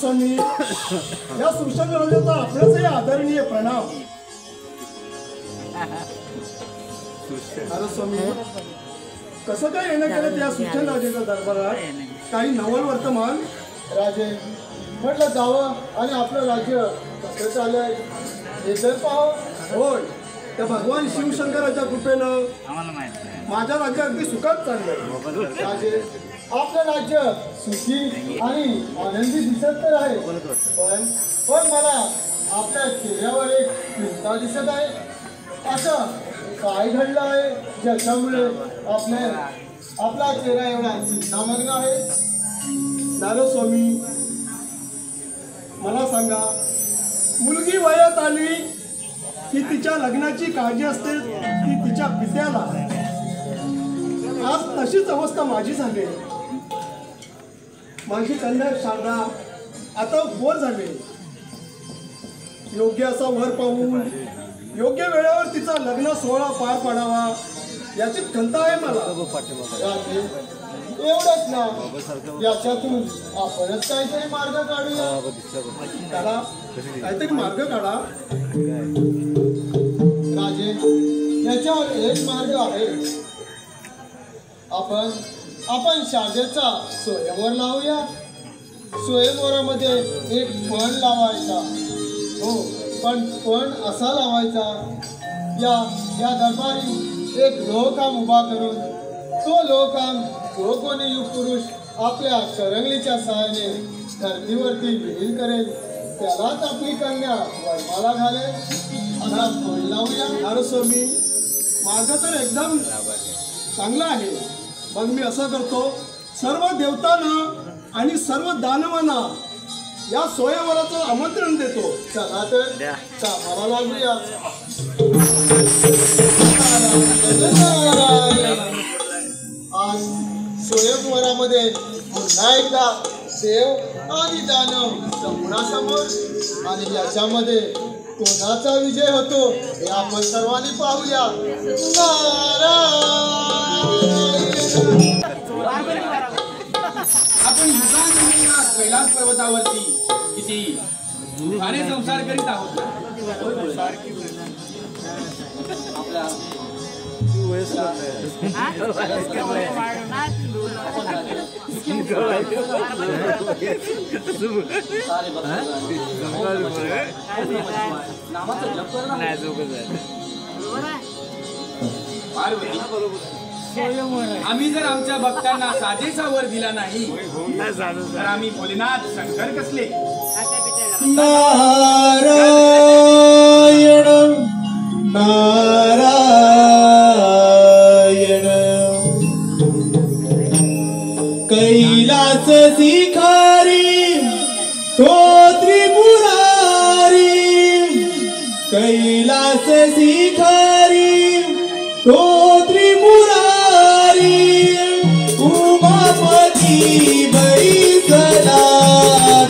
C: स्वामी या सुशल राजाचा आपल्याचाही आदरणीय प्रणाम. अरे स्वामी कसं काय येणं केलं त्या सुशल राजाच्या दरबारात? काही नवल वर्तमान?
H: राजे म्हटलं जावं आणि आपलं राज्य कसं चाललंय हे तर पाहावं.
C: होय, त्या भगवान शिवशंकराच्या कृपेनं माझ्या राज्य अगदी सुखात चाललंय.
H: राजे आपलं राज्य सुखी आणि आनंदी दिसत तर आहे, पण मला आपल्या चेहऱ्यावर एक चिंता दिसत आहे. असं काय घडलं आहे ज्याच्यामुळे आपला चेहरा एवढा चिंतामग्न आहे?
C: नारद स्वामी मला सांगा, मुलगी वयात आली की तिच्या लग्नाची काळजी असते ती तिच्या पित्याला. आज तशीच अवस्था माझी झाली. माझी कन्या शारदा आता बोर झाली. योग्य असा वर पाहून योग्य वेळेवर तिचा लग्न सोहळा पार पाडावा याची खंत आहे मला.
H: राजे एवढंच ना, याच्यातून आपणच काहीतरी मार्ग काढूया.
C: काढा, काहीतरी मार्ग काढा.
H: राजे याच्यावर एक मार्ग आहे. आपण शारदेचा स्वयंवर लावूया. स्वयंवरामध्ये एक पण लावायचा. हो, पण असा लावायचा, या दरबारी एक लोहकाम उभा करून तो लोहकाम जो कोणी युग पुरुष आपल्या करंगलीच्या सहाय्याने धर्तीवरती विलीन करेल त्यालाच आपली कन्या वरमाला घालेल असा पण लावूया.
C: नारद स्वामी मार्ग तर एकदम चांगला आहे. मग मी असं करतो, सर्व देवतांना आणि सर्व दानवांना या स्वयंवराचं आमंत्रण देतो.
H: चला तर कामाला लागूया. आज स्वयंवरामध्ये पुन्हा एकदा देव आणि दानव समोरासमोर, आणि याच्यामध्ये कोणाचा विजय होतो हे आपण सर्वांनी पाहूया.
B: आपण युगांत कैलास पर्वतावरती किती सुखाने संसार करीत आहोत ना. आपल्या नामाचं जप कर ना. पार्वती, आम्ही जर आमच्या भक्तांना साजेसा वर दिला नाही तर आम्ही भोलेनाथ शंकर कसले.
E: नारायण नारायण कैलास शिखरी तो त्रिपुरारी, कैलास शिखरी तो त्रिपुरारी, उमापती बैसला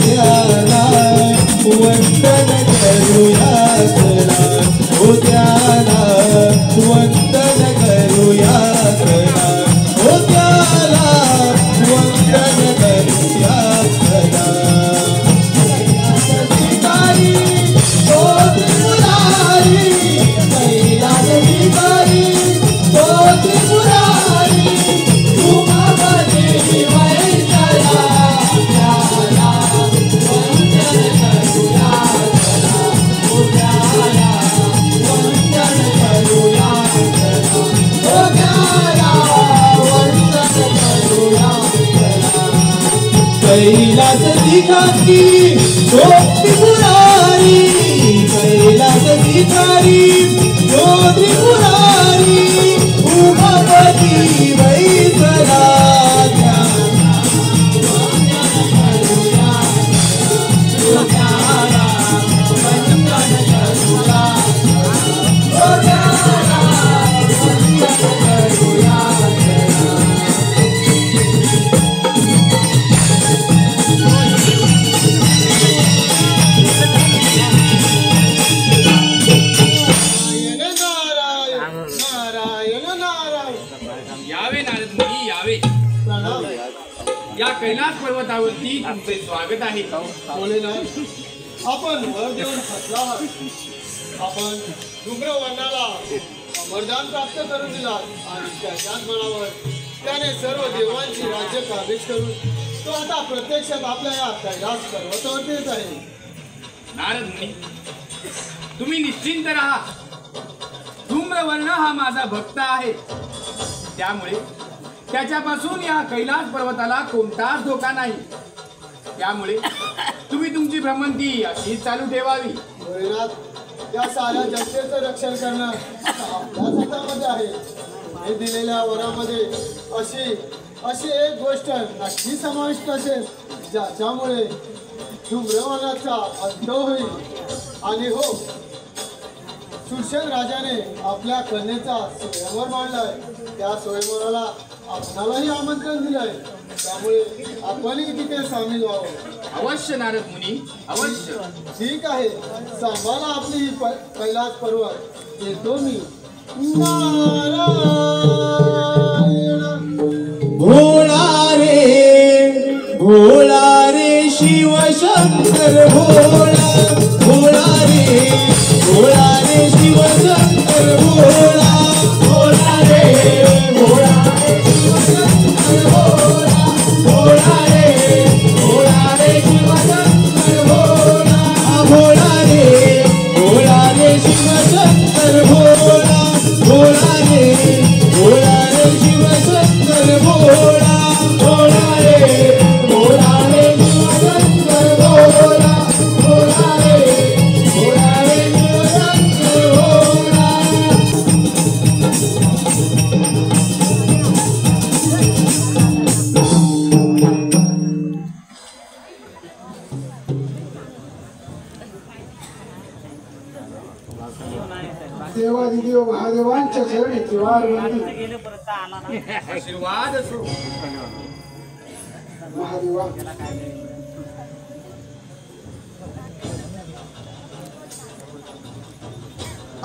E: ध्याना, वंदन करूया कला ओ त्याला, वंदन करूया कला ओ त्याला, वंदन करूया कैलास धिकारी तो त्रिपुरारी कैलास धिकारी तो त्रिपुरारी उमापती वैसला
F: यावे नारद मुनी यावे. या कैलास पर्वतावरती तुमचे स्वागत आहे.
H: भोलेनाथ, आपण वर देऊन फसला आहात. आपण धूम्रवर्णाला अमरदान प्राप्त करून दिला आणि त्याच्याच मनावर त्याने सर्व देवांची राज्य काबीज करून तो आता प्रत्यक्षात आपल्या या कैलास पर्वतावरती येत आहे.
F: नारद मुनी, तुम्ही निश्चिंत राहा. धूम्रवर्ण हा माझा भक्त आहे, त्यामुळे त्याच्यापासून या कैलास पर्वताला कोणताच धोका नाही. त्यामुळे तुम्ही तुमची भ्रमंती अशीच चालू ठेवावी.
H: भोलेनाथ, या साऱ्या जनतेचं रक्षण करणं आपल्याच हातामध्ये आहे. मी दिलेल्या वरामध्ये अशी एक गोष्ट नक्की समाविष्ट असेल ज्याच्यामुळे धूम्रवनाचा अंत होईल. आणि हो, सुषेण राजाने आपल्या कन्येचा स्वयंवर मांडलाय. त्या स्वयंवराला आपणालाही आमंत्रण दिलंय. त्यामुळे आपणही तिथे सामील व्हावं.
F: अवश्य नारद मुनी, अवश्य.
H: ठीक आहे, सांभाळा आपली ही कैलास पर्वत. येतो मी. नारायण
E: भोळा रे शिव शंकर भोळा भोळा रे शिव शंकर भोळा भोळा रे शिव शंकर भोळा भोळा रे शिव शंकर भोळा भोळा रे शिव शंकर भोळा भोळा रे शिव शंकर भोळा भोळा रे शिव शंकर भोळा भोळा रे शिव शंकर भोळा.
A: देवादिदेव महादेवांच्या चरणी त्रिवार वंदन.
F: आशीर्वाद असो.
A: महादेवा,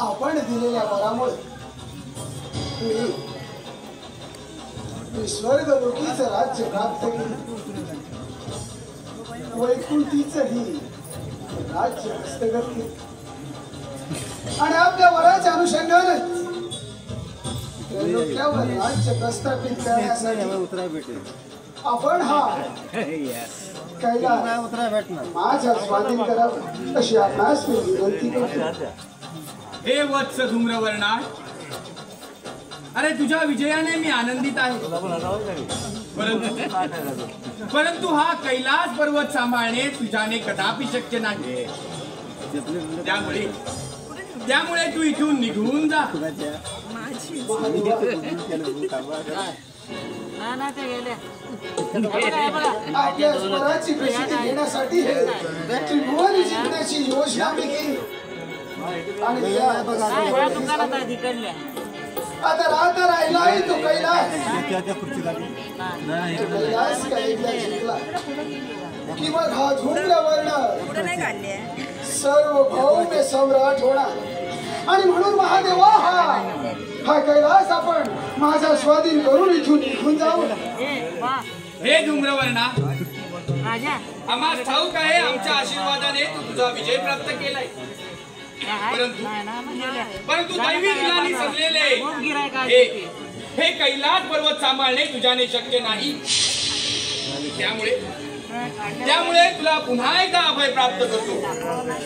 A: आपण दिलेल्या वरामुळे तुम्ही स्वर्गलोकीचं राज्य प्राप्त केलं. वैकुंठीचंही राज्य हस्तगत केलं. आणि आपल्या वराच्या अनुषंगाने त्रैलोक्यावर राज्य प्रस्थापित करण्यासाठी आपण हा कैलास माझ्या स्वाधीन करावा अशी आपणास मी विनंती करतो.
F: हे वत्स धूम्रवर्णा, अरे तुझ्या विजयाने मी आनंदित आहे. परंतु हा कैलास पर्वत सांभाळणे तुझ्याने कदापि शक्य नाही. त्यामुळे तू इथून निघून जा.
A: आपल्या स्वराची प्रसिद्धी घेण्यासाठी हे त्रिभुवन जिंकण्याची योजना मी केली. आणि आता राहता राहिलाय तो कैलास. कैलास काय एकदा जिंकला की मग हा धूम्रवर्ण सर्वभौम सम्राट होणार. आणि म्हणून महादेवा, हा कैलास आपण माझा स्वाधीन करून इथून निघून जाऊ.
F: हे धूम्रवर्णा, आम्हाला ठाऊक आहे आमच्या आशीर्वादाने तू तुझा विजय प्राप्त केलाय. परंतु दैवी दिलाने सजलेले हे कैलास पर्वत सांभाळणे तुझ्याने शक्य नाही. त्यामुळे तुला पुन्हा एकदा अभय प्राप्त करतो.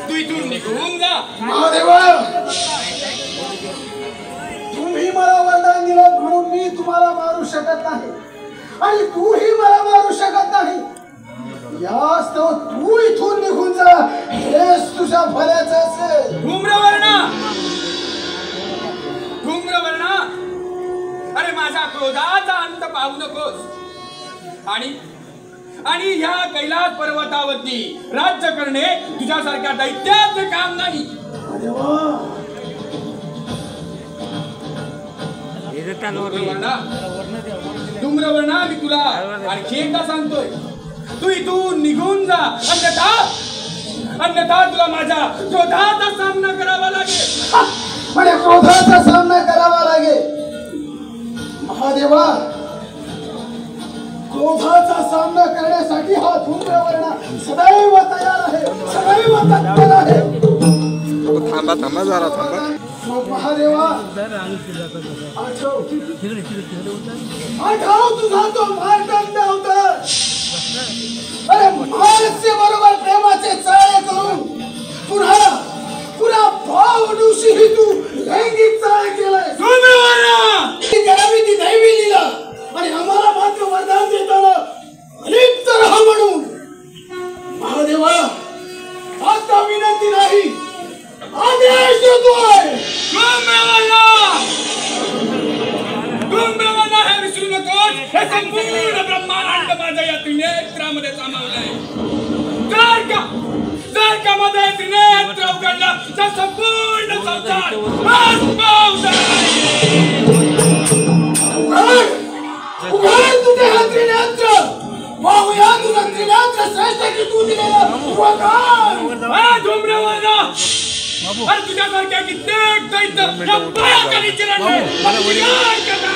F: तू इथून निघून जा.
A: महादेवा, तुम्ही मला वरदान दिलं म्हणून मी तुम्हाला मारू शकत नाही आणि तूही मला मारू शकत नाही.
F: माझा क्रोधाचा अंत पाहू नकोस. आणि ह्या कैलास पर्वतावरती राज्य करणे तुझ्यासारख्या दैत्याचे काम नाही. धूम्रवर्णा, मी तुला आणखी एकदा सांगतोय, तू इथून निघून जा, अन्यथा तुला माझ्या क्रोधाचा सामना करावा लागेल.
A: माझ्या क्रोधाचा सामना करावा लागेल. महादेवा, क्रोधाचा सामना करण्यासाठी हा धूम्रवर्ण सदैव तयार आहे, सदैव तत्पर आहे.
I: थांबा जरा थांबा.
A: मग महादेवा, आठव तुझा तो मार्तंड अवतार. अरे माणसे बरोबर प्रेमाचे चाळे करून पुन्हा भावडूशीही तू लैंगिक चाळे केलाय. करावी ती दैवी लीला आणि आम्हाला मात्र वरदान देताना अलिप्त राहा म्हणून. महादेवा, आता विनंती नाही, आदेश देतोय.
F: धूम्रवर्णा, हे विसरू नकोस, हे संपूर्ण ब्रह्मांड माझ्या या त्रिनेत्रामध्ये सामावलंय. जर का माझा त्रिनेत्र उघडलं तर संपूर्ण संसार
A: उघड तुझे हा त्रिनेत्र. पाहूया तुझा त्रिनेत्र श्रेष्ठ की तू दिलेला
F: धूम्रवर्णा, अरे तुझ्यासारख्या कित्येक दैत्य या भयंकरी चिरडले मला विनाश करणार.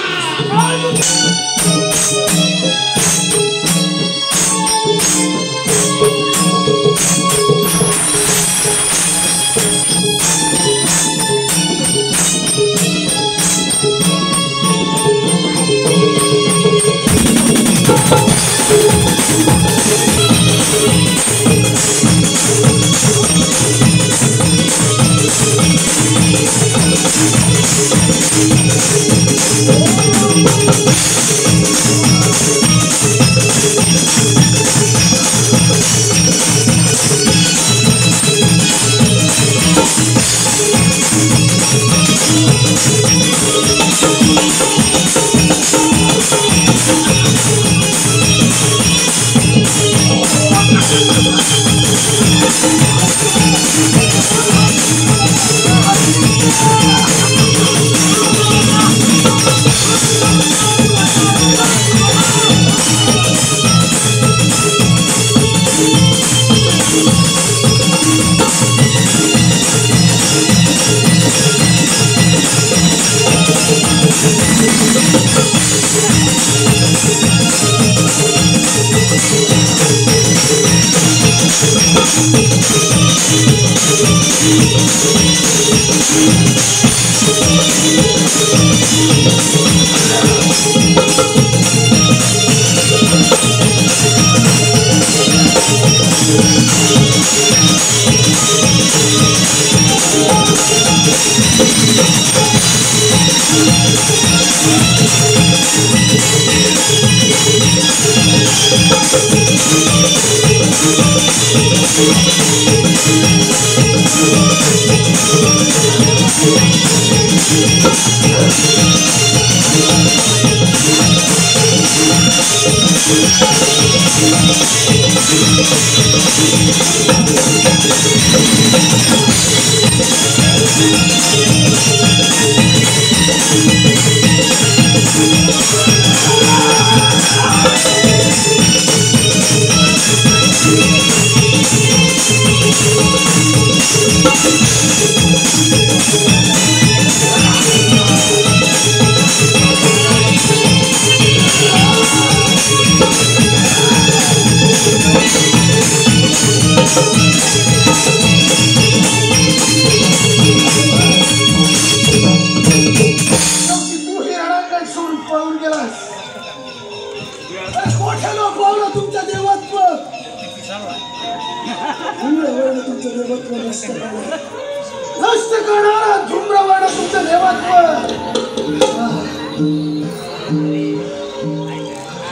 A: नष्ट करणारा धूम्रवर्ण तुमचं देवत्व.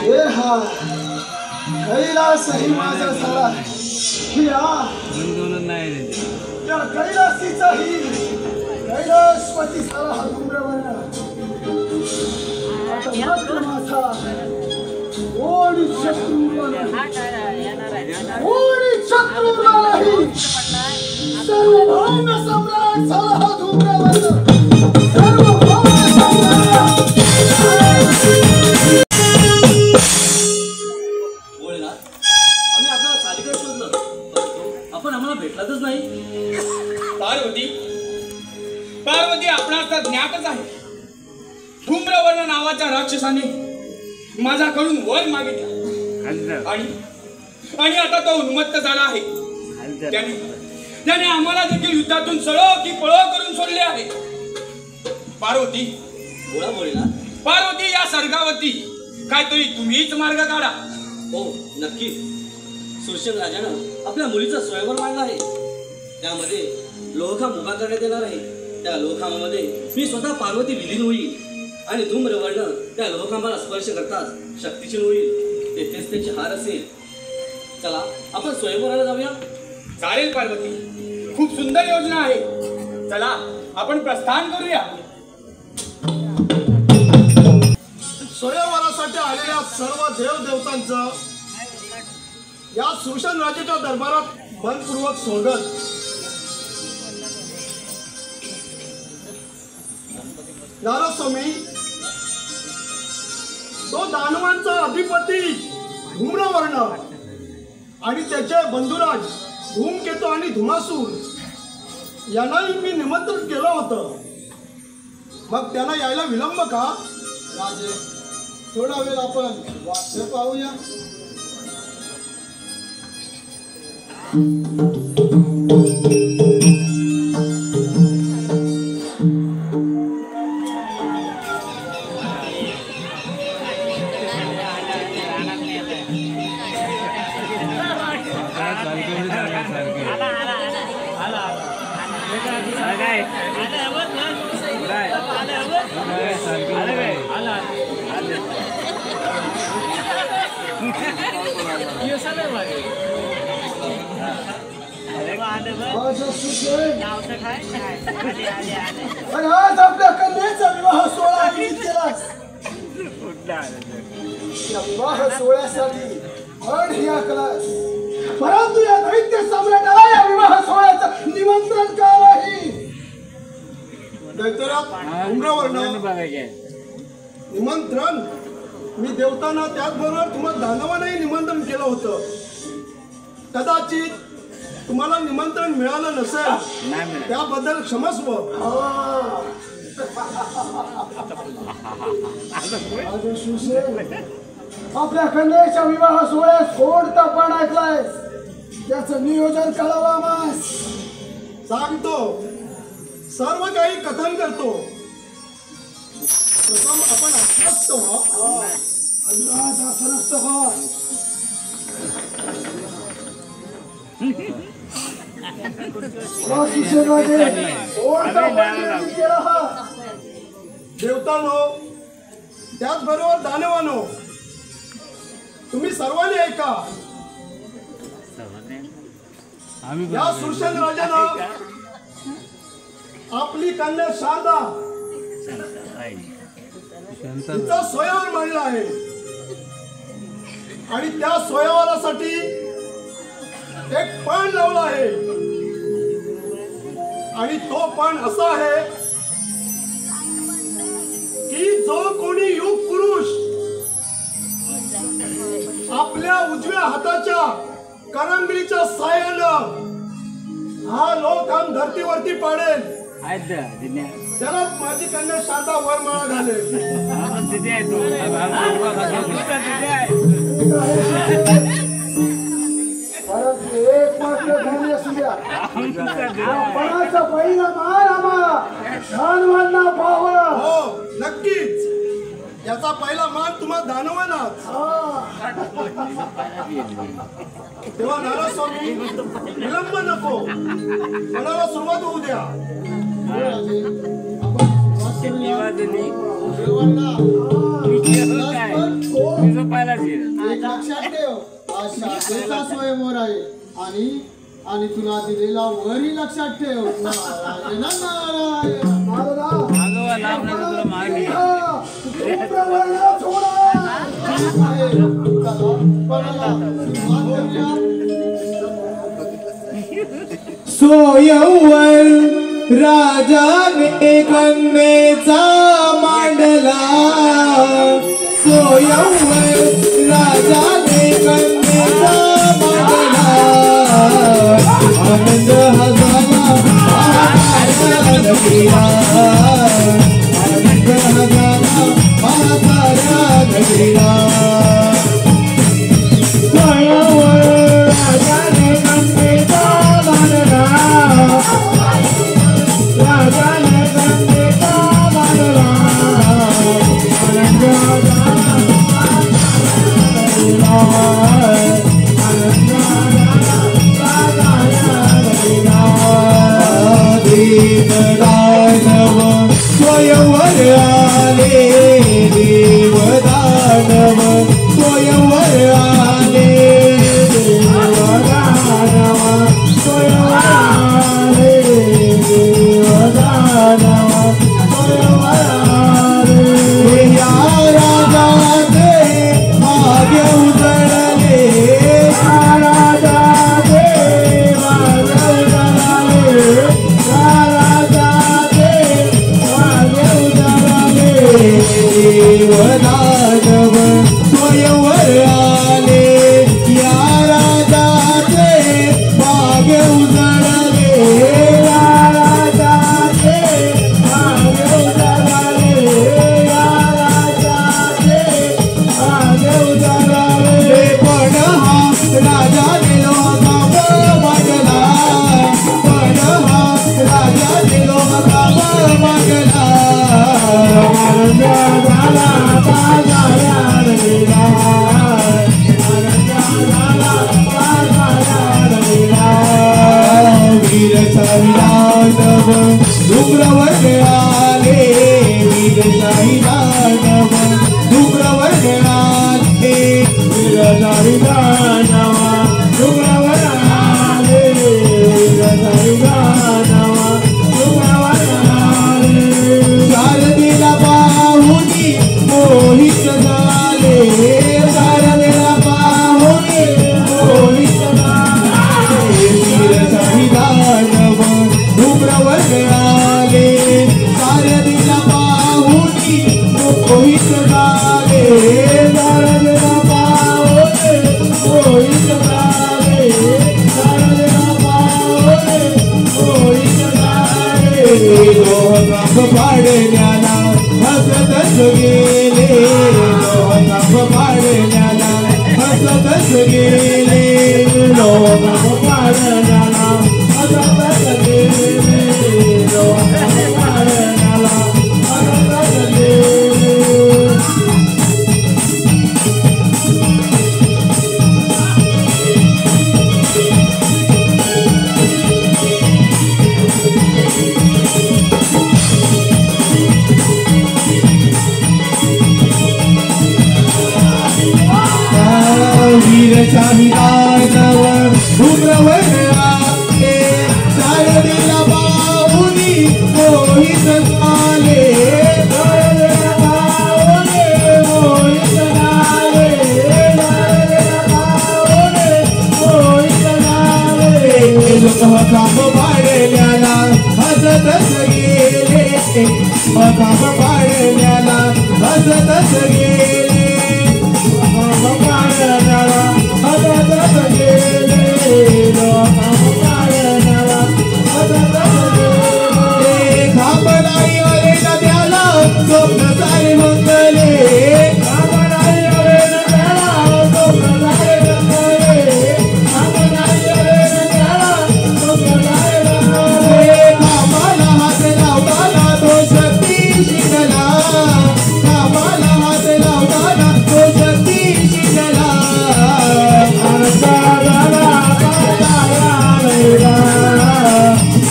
A: हे हा कैलासही माझा झाला. त्या कैलासीचाही कैलासपती झाला हा धूम्रवर्ण. आता मात्र माझा कोणी शत्रू नाही सर्वभौम सम्राट झाला हा धूम्रवर्ण सर्वभौम सम्राट
J: आम्ही आपल्याला चालीकडे शोधलं परंतु आपण आम्हाला भेटलाच नाही.
B: पार्वती आपणास तर ज्ञातच आहे. धूम्रवर्ण नावाच्या राक्षसाने माझ्याकडून वर मागितला आणि आता तो उन्मत्त झाला आहे. त्याने आम्हाला देखील युद्धातून सळो की पळो करून सोडले आहे. पार्वती पार्वती या सर्गावरती काहीतरी तुम्हीच मार्ग काढा.
J: हो नक्की. सुरसेन राजानं आपल्या मुलीचा स्वयंवर मांडला आहे. त्यामध्ये लोहखांब उभा करण्यात येणार आहे. त्या लोहखांबामध्ये मी स्वतः पार्वती विलीन होईल आणि धूम्रवर्ण त्या लोहखांबाला स्पर्श करताच शक्तिशील होईल. तेथेच त्याची हार असेल. चला आपण स्वयंवराला जाऊया.
B: चालेल पार्वती, खूप सुंदर योजना आहे. चला आपण प्रस्थान करूया.
H: स्वयंवरासाठी आलेल्या सर्व देवदेवतांचं या सुरसेन राजाच्या दरबारात मनपूर्वक स्वागत. नारदस्वामी, तो दानवांचा अधिपती धूम्रवर्ण आणि त्याचे बंधुराज धूमकेतू आणि धुमासूर यांनाही मी निमंत्रण केलं होतं. मग त्यांना यायला विलंब का? राजे, थोडा वेळ आपण वाट पाहूया. आज आपल्या कन्येचा विवाह सोहळा केलास. या विवाह सोहळ्यासाठी फळ ही आकलास, परंतु या दैत्य सम्राटाला या विवाह सोहळ्याचं निमंत्रण का नाही? दैत्यराज धूम्रवर्ण, निमंत्रण मी देवतांना त्याचबरोबर तुम्हाला दानवांनाही निमंत्रण केलं होतं. कदाचित तुम्हाला निमंत्रण मिळालं नसेल, त्याबद्दल क्षमस्व. आपल्या कन्येच्या विवाह सोहळ्यात कोणता पण ऐकलाय? त्याचं नियोजन करावं आम्हास. सांगतो, सर्व काही कथन करतो. प्रथम आपण अस्वस्थ व्हा. अंदाज अस्वस्थ व्हा. देवतांनो, त्याचबरोबर दानवांनो, तुम्ही सर्वांनी ऐका. या सुरसेन राजानं आपली कन्या शारदा तिचा स्वयंवर मांडला आहे आणि त्या स्वयंवरासाठी एक पण लावला आहे. आणि तो पण असा आहे की जो कोणी युग पुरुष आपल्या उजव्या हाताच्या करंगळीच्या साह्यानं हा लोकखांब धरतीवरती पाडेल, त्याला माझी कन्या शारदा वरमाळा घालेल. परंतु एक मात्र धान्य असू द्या, पणाचा पहिला मान आम्हाला दानवांना पाहावा. हो नक्कीच, याचा पहिला मान तुम्हाला दानवांनाच. तेव्हा नारदस्वामी, विलंब नको, मनाला सुरुवात होऊ द्या. लक्षात ठेव, आज शास्त्रेचा स्वयंवर आहे आणि तुला दिलेला वरही लक्षात ठेव. नारायण नारायण.
A: धूम्रवर्ण सोडा.
E: सोयवर राजाने कन्येचा मांडला. सोयवर राजाने कन्येचा मांडला. आनंद हा झाला महासाऱ्या नगरीला. आनंद हा झाला महासाऱ्या नगरीला. सोयवर राजाने कन्येचा मांडला. राजाने कन्येचा मांडला. आनंद हा झाला देवदानव स्वयंवर आले. देवदानव स्वयंवर आले. देवदानव स्वयंवर आले. देवदानव स्वयंवर आले. या राजाचे भाग्य उजळले. या राजाचे भाग्य उजळले. या राजाचे भाग्य उजळले. देवदानव स्वयंवर आले. या राजाचे भाग्य उजळले. या राजाचे भाग्य उजळले. या राजाचे भाग्य उजळले. पण हा राजाने लोकांवर मागला. पण हा राजाने लोकांवर मागला. आनंद झाला बाजारा नगरीला. आनंद झाला बाजारा नगरीला. वीरशाही दानव धूम्रवर्ण आले. वीरशाही दानव धूम्रवर्ण आले. वीरशाही दानव धूम्रवर्ण आले. वीरशाही दानव धूम्रवर्ण आले. शारदेला पाहुनी मोहित झाले. शारदेला पाहुनी मोहित झाले. वीरशाही दानव धूम्रवर्ण आले. शारदेला पाहुनी मोहित झाले. शारदेला पाहुनी मोहित झाले. शारदेला पाहुनी मोहित झाले. लोहकाप पाडण्याला हसतच गेले. लोहकाप पाडण्याला हसतच गेले. लोहकाप पाडण्याला हसतच गेले. लोहकाप पाडण्याला हसतच गेले. वीरशाही दानव धूम्रवर्ण आले. शारदेला पाहुनी मोहित झाले. शारदेला पाहुनी मोहित झाले. शारदेला पाहुनी मोहित झाले. लोहकाप पाडल्याला हसतच गेले. लोहकाप पाडल्याला हसतच गेले. लोहकाप पाडल्याला हसतच गेले. लोहकाप पाडल्याला हसतच गेले. खांब नाही आले ना त्याला स्वप्न सारे मंगले. खांब नाही आले ना त्याला स्वप्न सारे मंगले. खांब नाही आले ना त्याला स्वप्न सारे मंगले. खांबाला हात लावताना तो शक्ती शिकला. खांबाला हात लावताना तो शक्ती शिकला. आनंद झाला बाजारा नगरीला.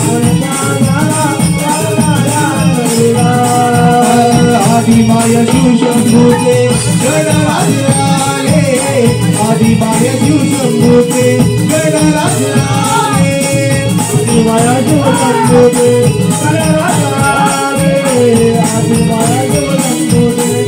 E: आनंद झाला बाजारा नगरीला. आदिमाय शिवशंभूचे गणराज आले. आदिमाय शिवशंभूचे गणराज आले. आदिमाय शिवशंभूचे गणराज आले. आदिमाय शिवशंभूचे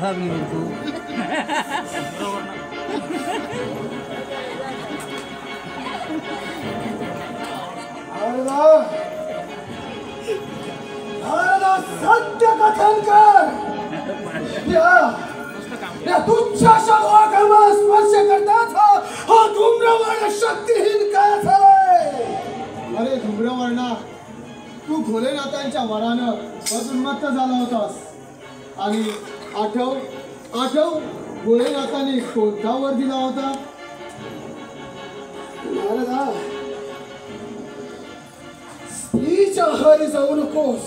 G: लागली बरं तू
A: सत्य कथन कर. या तुझ्या शरीराला स्पर्श करताच हा धूम्रवर्ण शक्तिहीन काय झालाय.
H: अरे धूम्रवर्णा, तू भोलेनाथांच्या वरानं उन्मत्त झाला होतास. आणि आठव भोलेनाथाने कोणता वर दिला होता.
A: महाराजा, स्त्रीच्या आहारी जाऊ नकोस.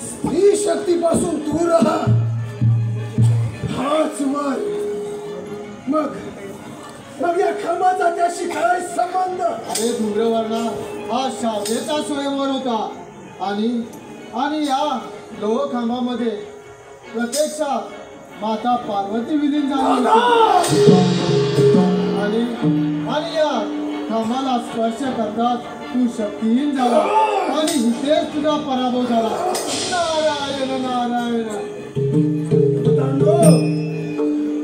A: स्त्री शक्तीपासून दूर राहा. हाच वर. मग या खंबाचा त्याशी काय संबंध.
H: अरे धूम्रवर्णा, हा शारदेचा स्वयंवर होता. आणि या लोहखांबामध्ये प्रत्यक्षात माता पार्वती विलीन झाली होती. आणि या खांबाला स्पर्श करतात तू शक्तीहीन झाला आणि इथेच तुझा पराभव झाला. नारायण नारायण.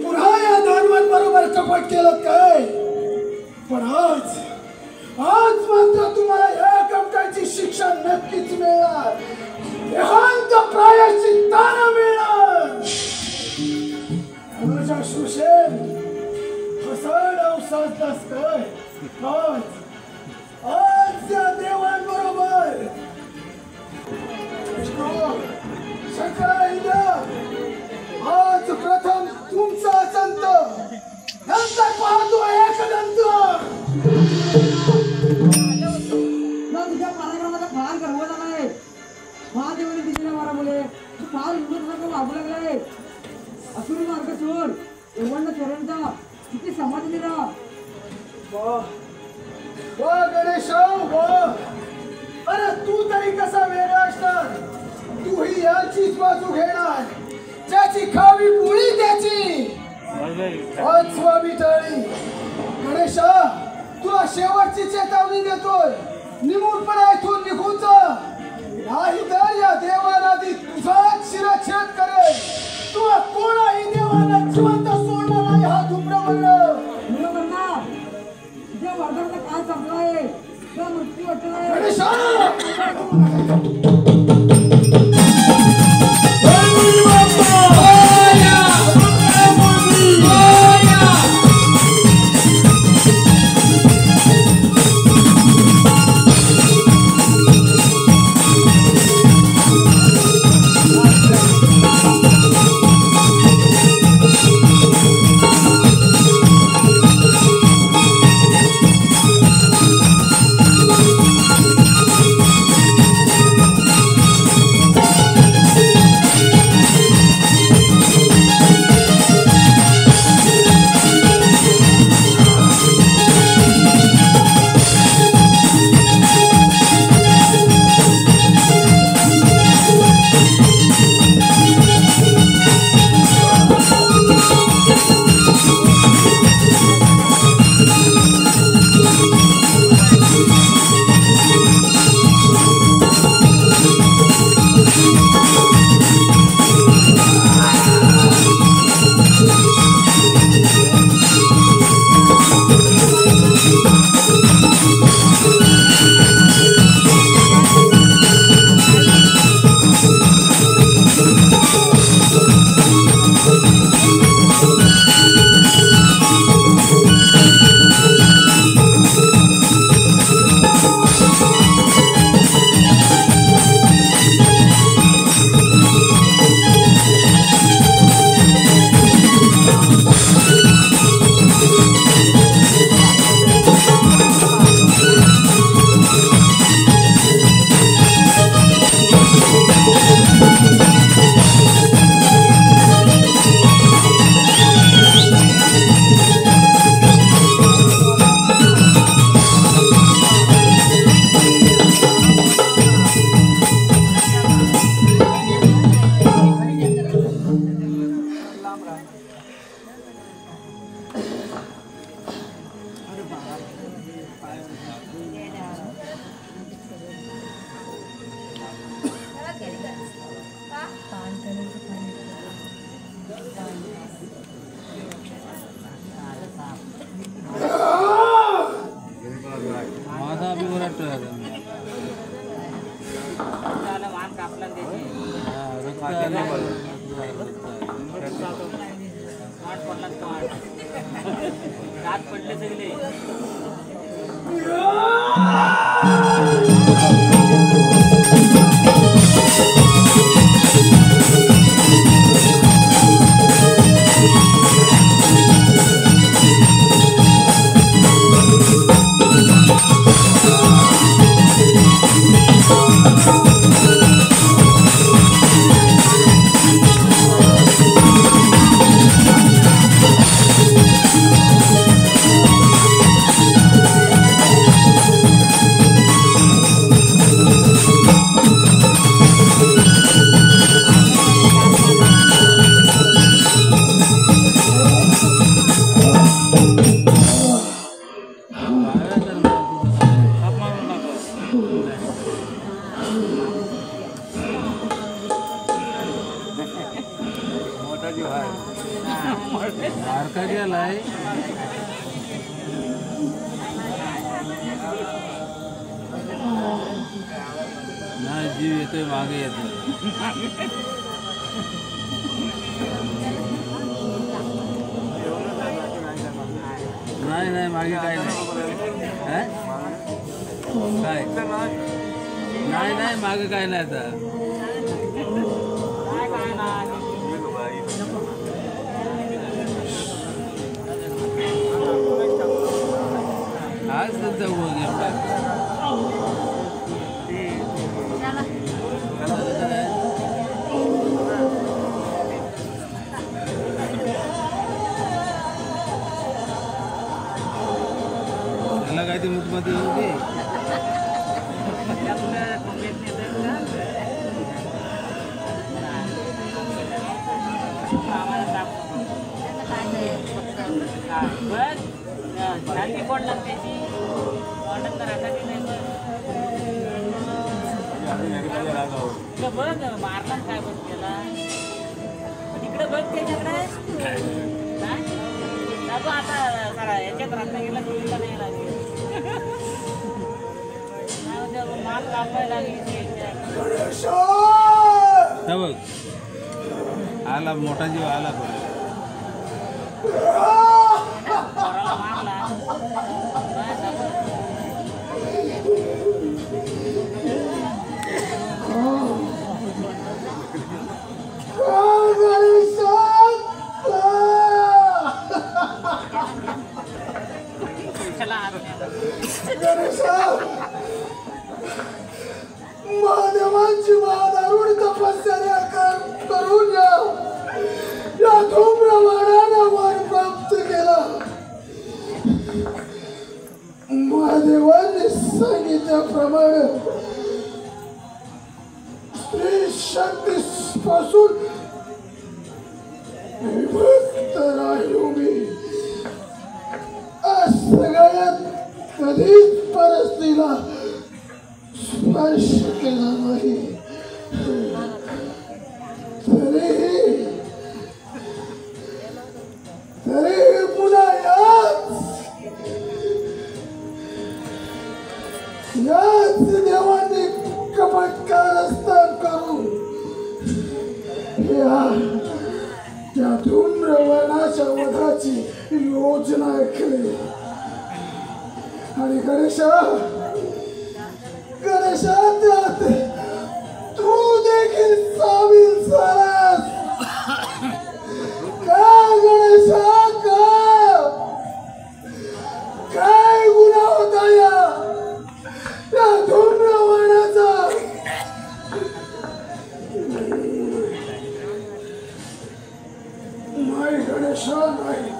A: पुन्हा या दानवान बरोबर कपट केलं काय. पण आज मात्र तुम्हाला या कपटाची शिक्षा नक्कीच मिळणार. देहांत प्रायश्चित्तानं मिळणार. माझ्या सुशेन हसड अवसादलास काय. आज त्या देवांबरोबर शंकराहिंद आज प्रथम तुमचा संत नंतर पाहतो एकदंत.
K: तुझ्या पराक्रमाचा फार गर्व झालाय. महादेवाने दिलेल्या मारामुळे तू फार हिंदू वागू लागलाय. असुरी मार्ग सोड. एवढं चरणचा किती समाधी दिला.
A: वा गणेशा वा. अरे तू तरी कसा वेगळा असणार. तू ही याचीच बाजू घेणार. ज्याची खावी पोळी त्याची विटाळी. गणेशा, तुला शेवटची चेतावणी देतोय. निमूळपणे इथून निघून जा. नाही तर या देवानादी तुझाच शिरच्छेद करेल. तुला कोणाही देवाला जिवंत सोडणार नाही. हा धूम्रवर्ण
K: तुझ्या वर्धाचा काय संपलाय. तुझा मृत्यू वाटलाय.
A: गणेशा,
G: बघतोय आता मी.
L: पडले सगळे
G: बारका गेलाय नाही जीव येतोय मागे येतोय नाही नाही मागे काय नाही काय नाही नाही मागे काय नाही आता आज त्यांचा त्याला काय ते मुठमध्ये होते
L: शांती पडला त्याची वाटत तर आता नाही बघ मारला काय बघ त्याला तिकडे बघ त्याच्याकडे आता जरा याच्यात राहता गेला तिला नाही लागेल माल कापायला लागली
G: बघ आला मोठा जीव आला
L: मारला
A: महादेवांची महादारुण तपस्या करून या धूम्रवाणाला वर प्राप्त केला. महादेवांनी सांगितल्याप्रमाणे स्त्री शक्तीपासून विभक्त राहिलो मी. सगळ्यात कधीच परस्त्रीला स्पर्श केला नाही. तरीही पुन्हा याच देवाने कपटकारस्थान करून या धूम्रवर्णाच्या वधाची योजना केली. आणि गणेशा त्यात तू देखील सामील झालास का गणेशा? काय गुन्हा होता या धूम्रवर्णाचा? नाही गणेशा नाही.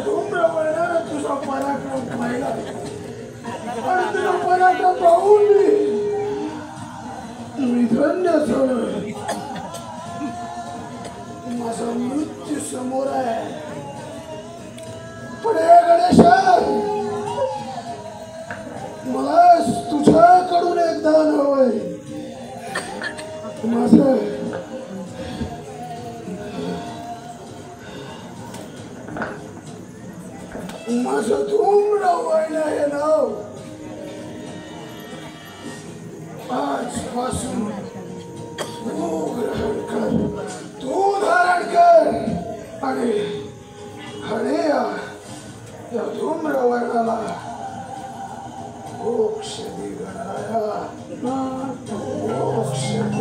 A: धूम्रवर्णाने तुझा पराक्रम पाहिला आणि तुझा पराक्रम पाहून मी धन्य झालो. माझा मृत्यू समोर आहे. पण हे गणेशा मला तुझ्याकडून एक दान हवंय. माझं माझं धूम्रवर्ण हे नाव आजपासून तू ग्रहण कर, तू धारण कर आणि या धूम्रवर्णाला मोक्ष दे गणराया, मोक्ष दे.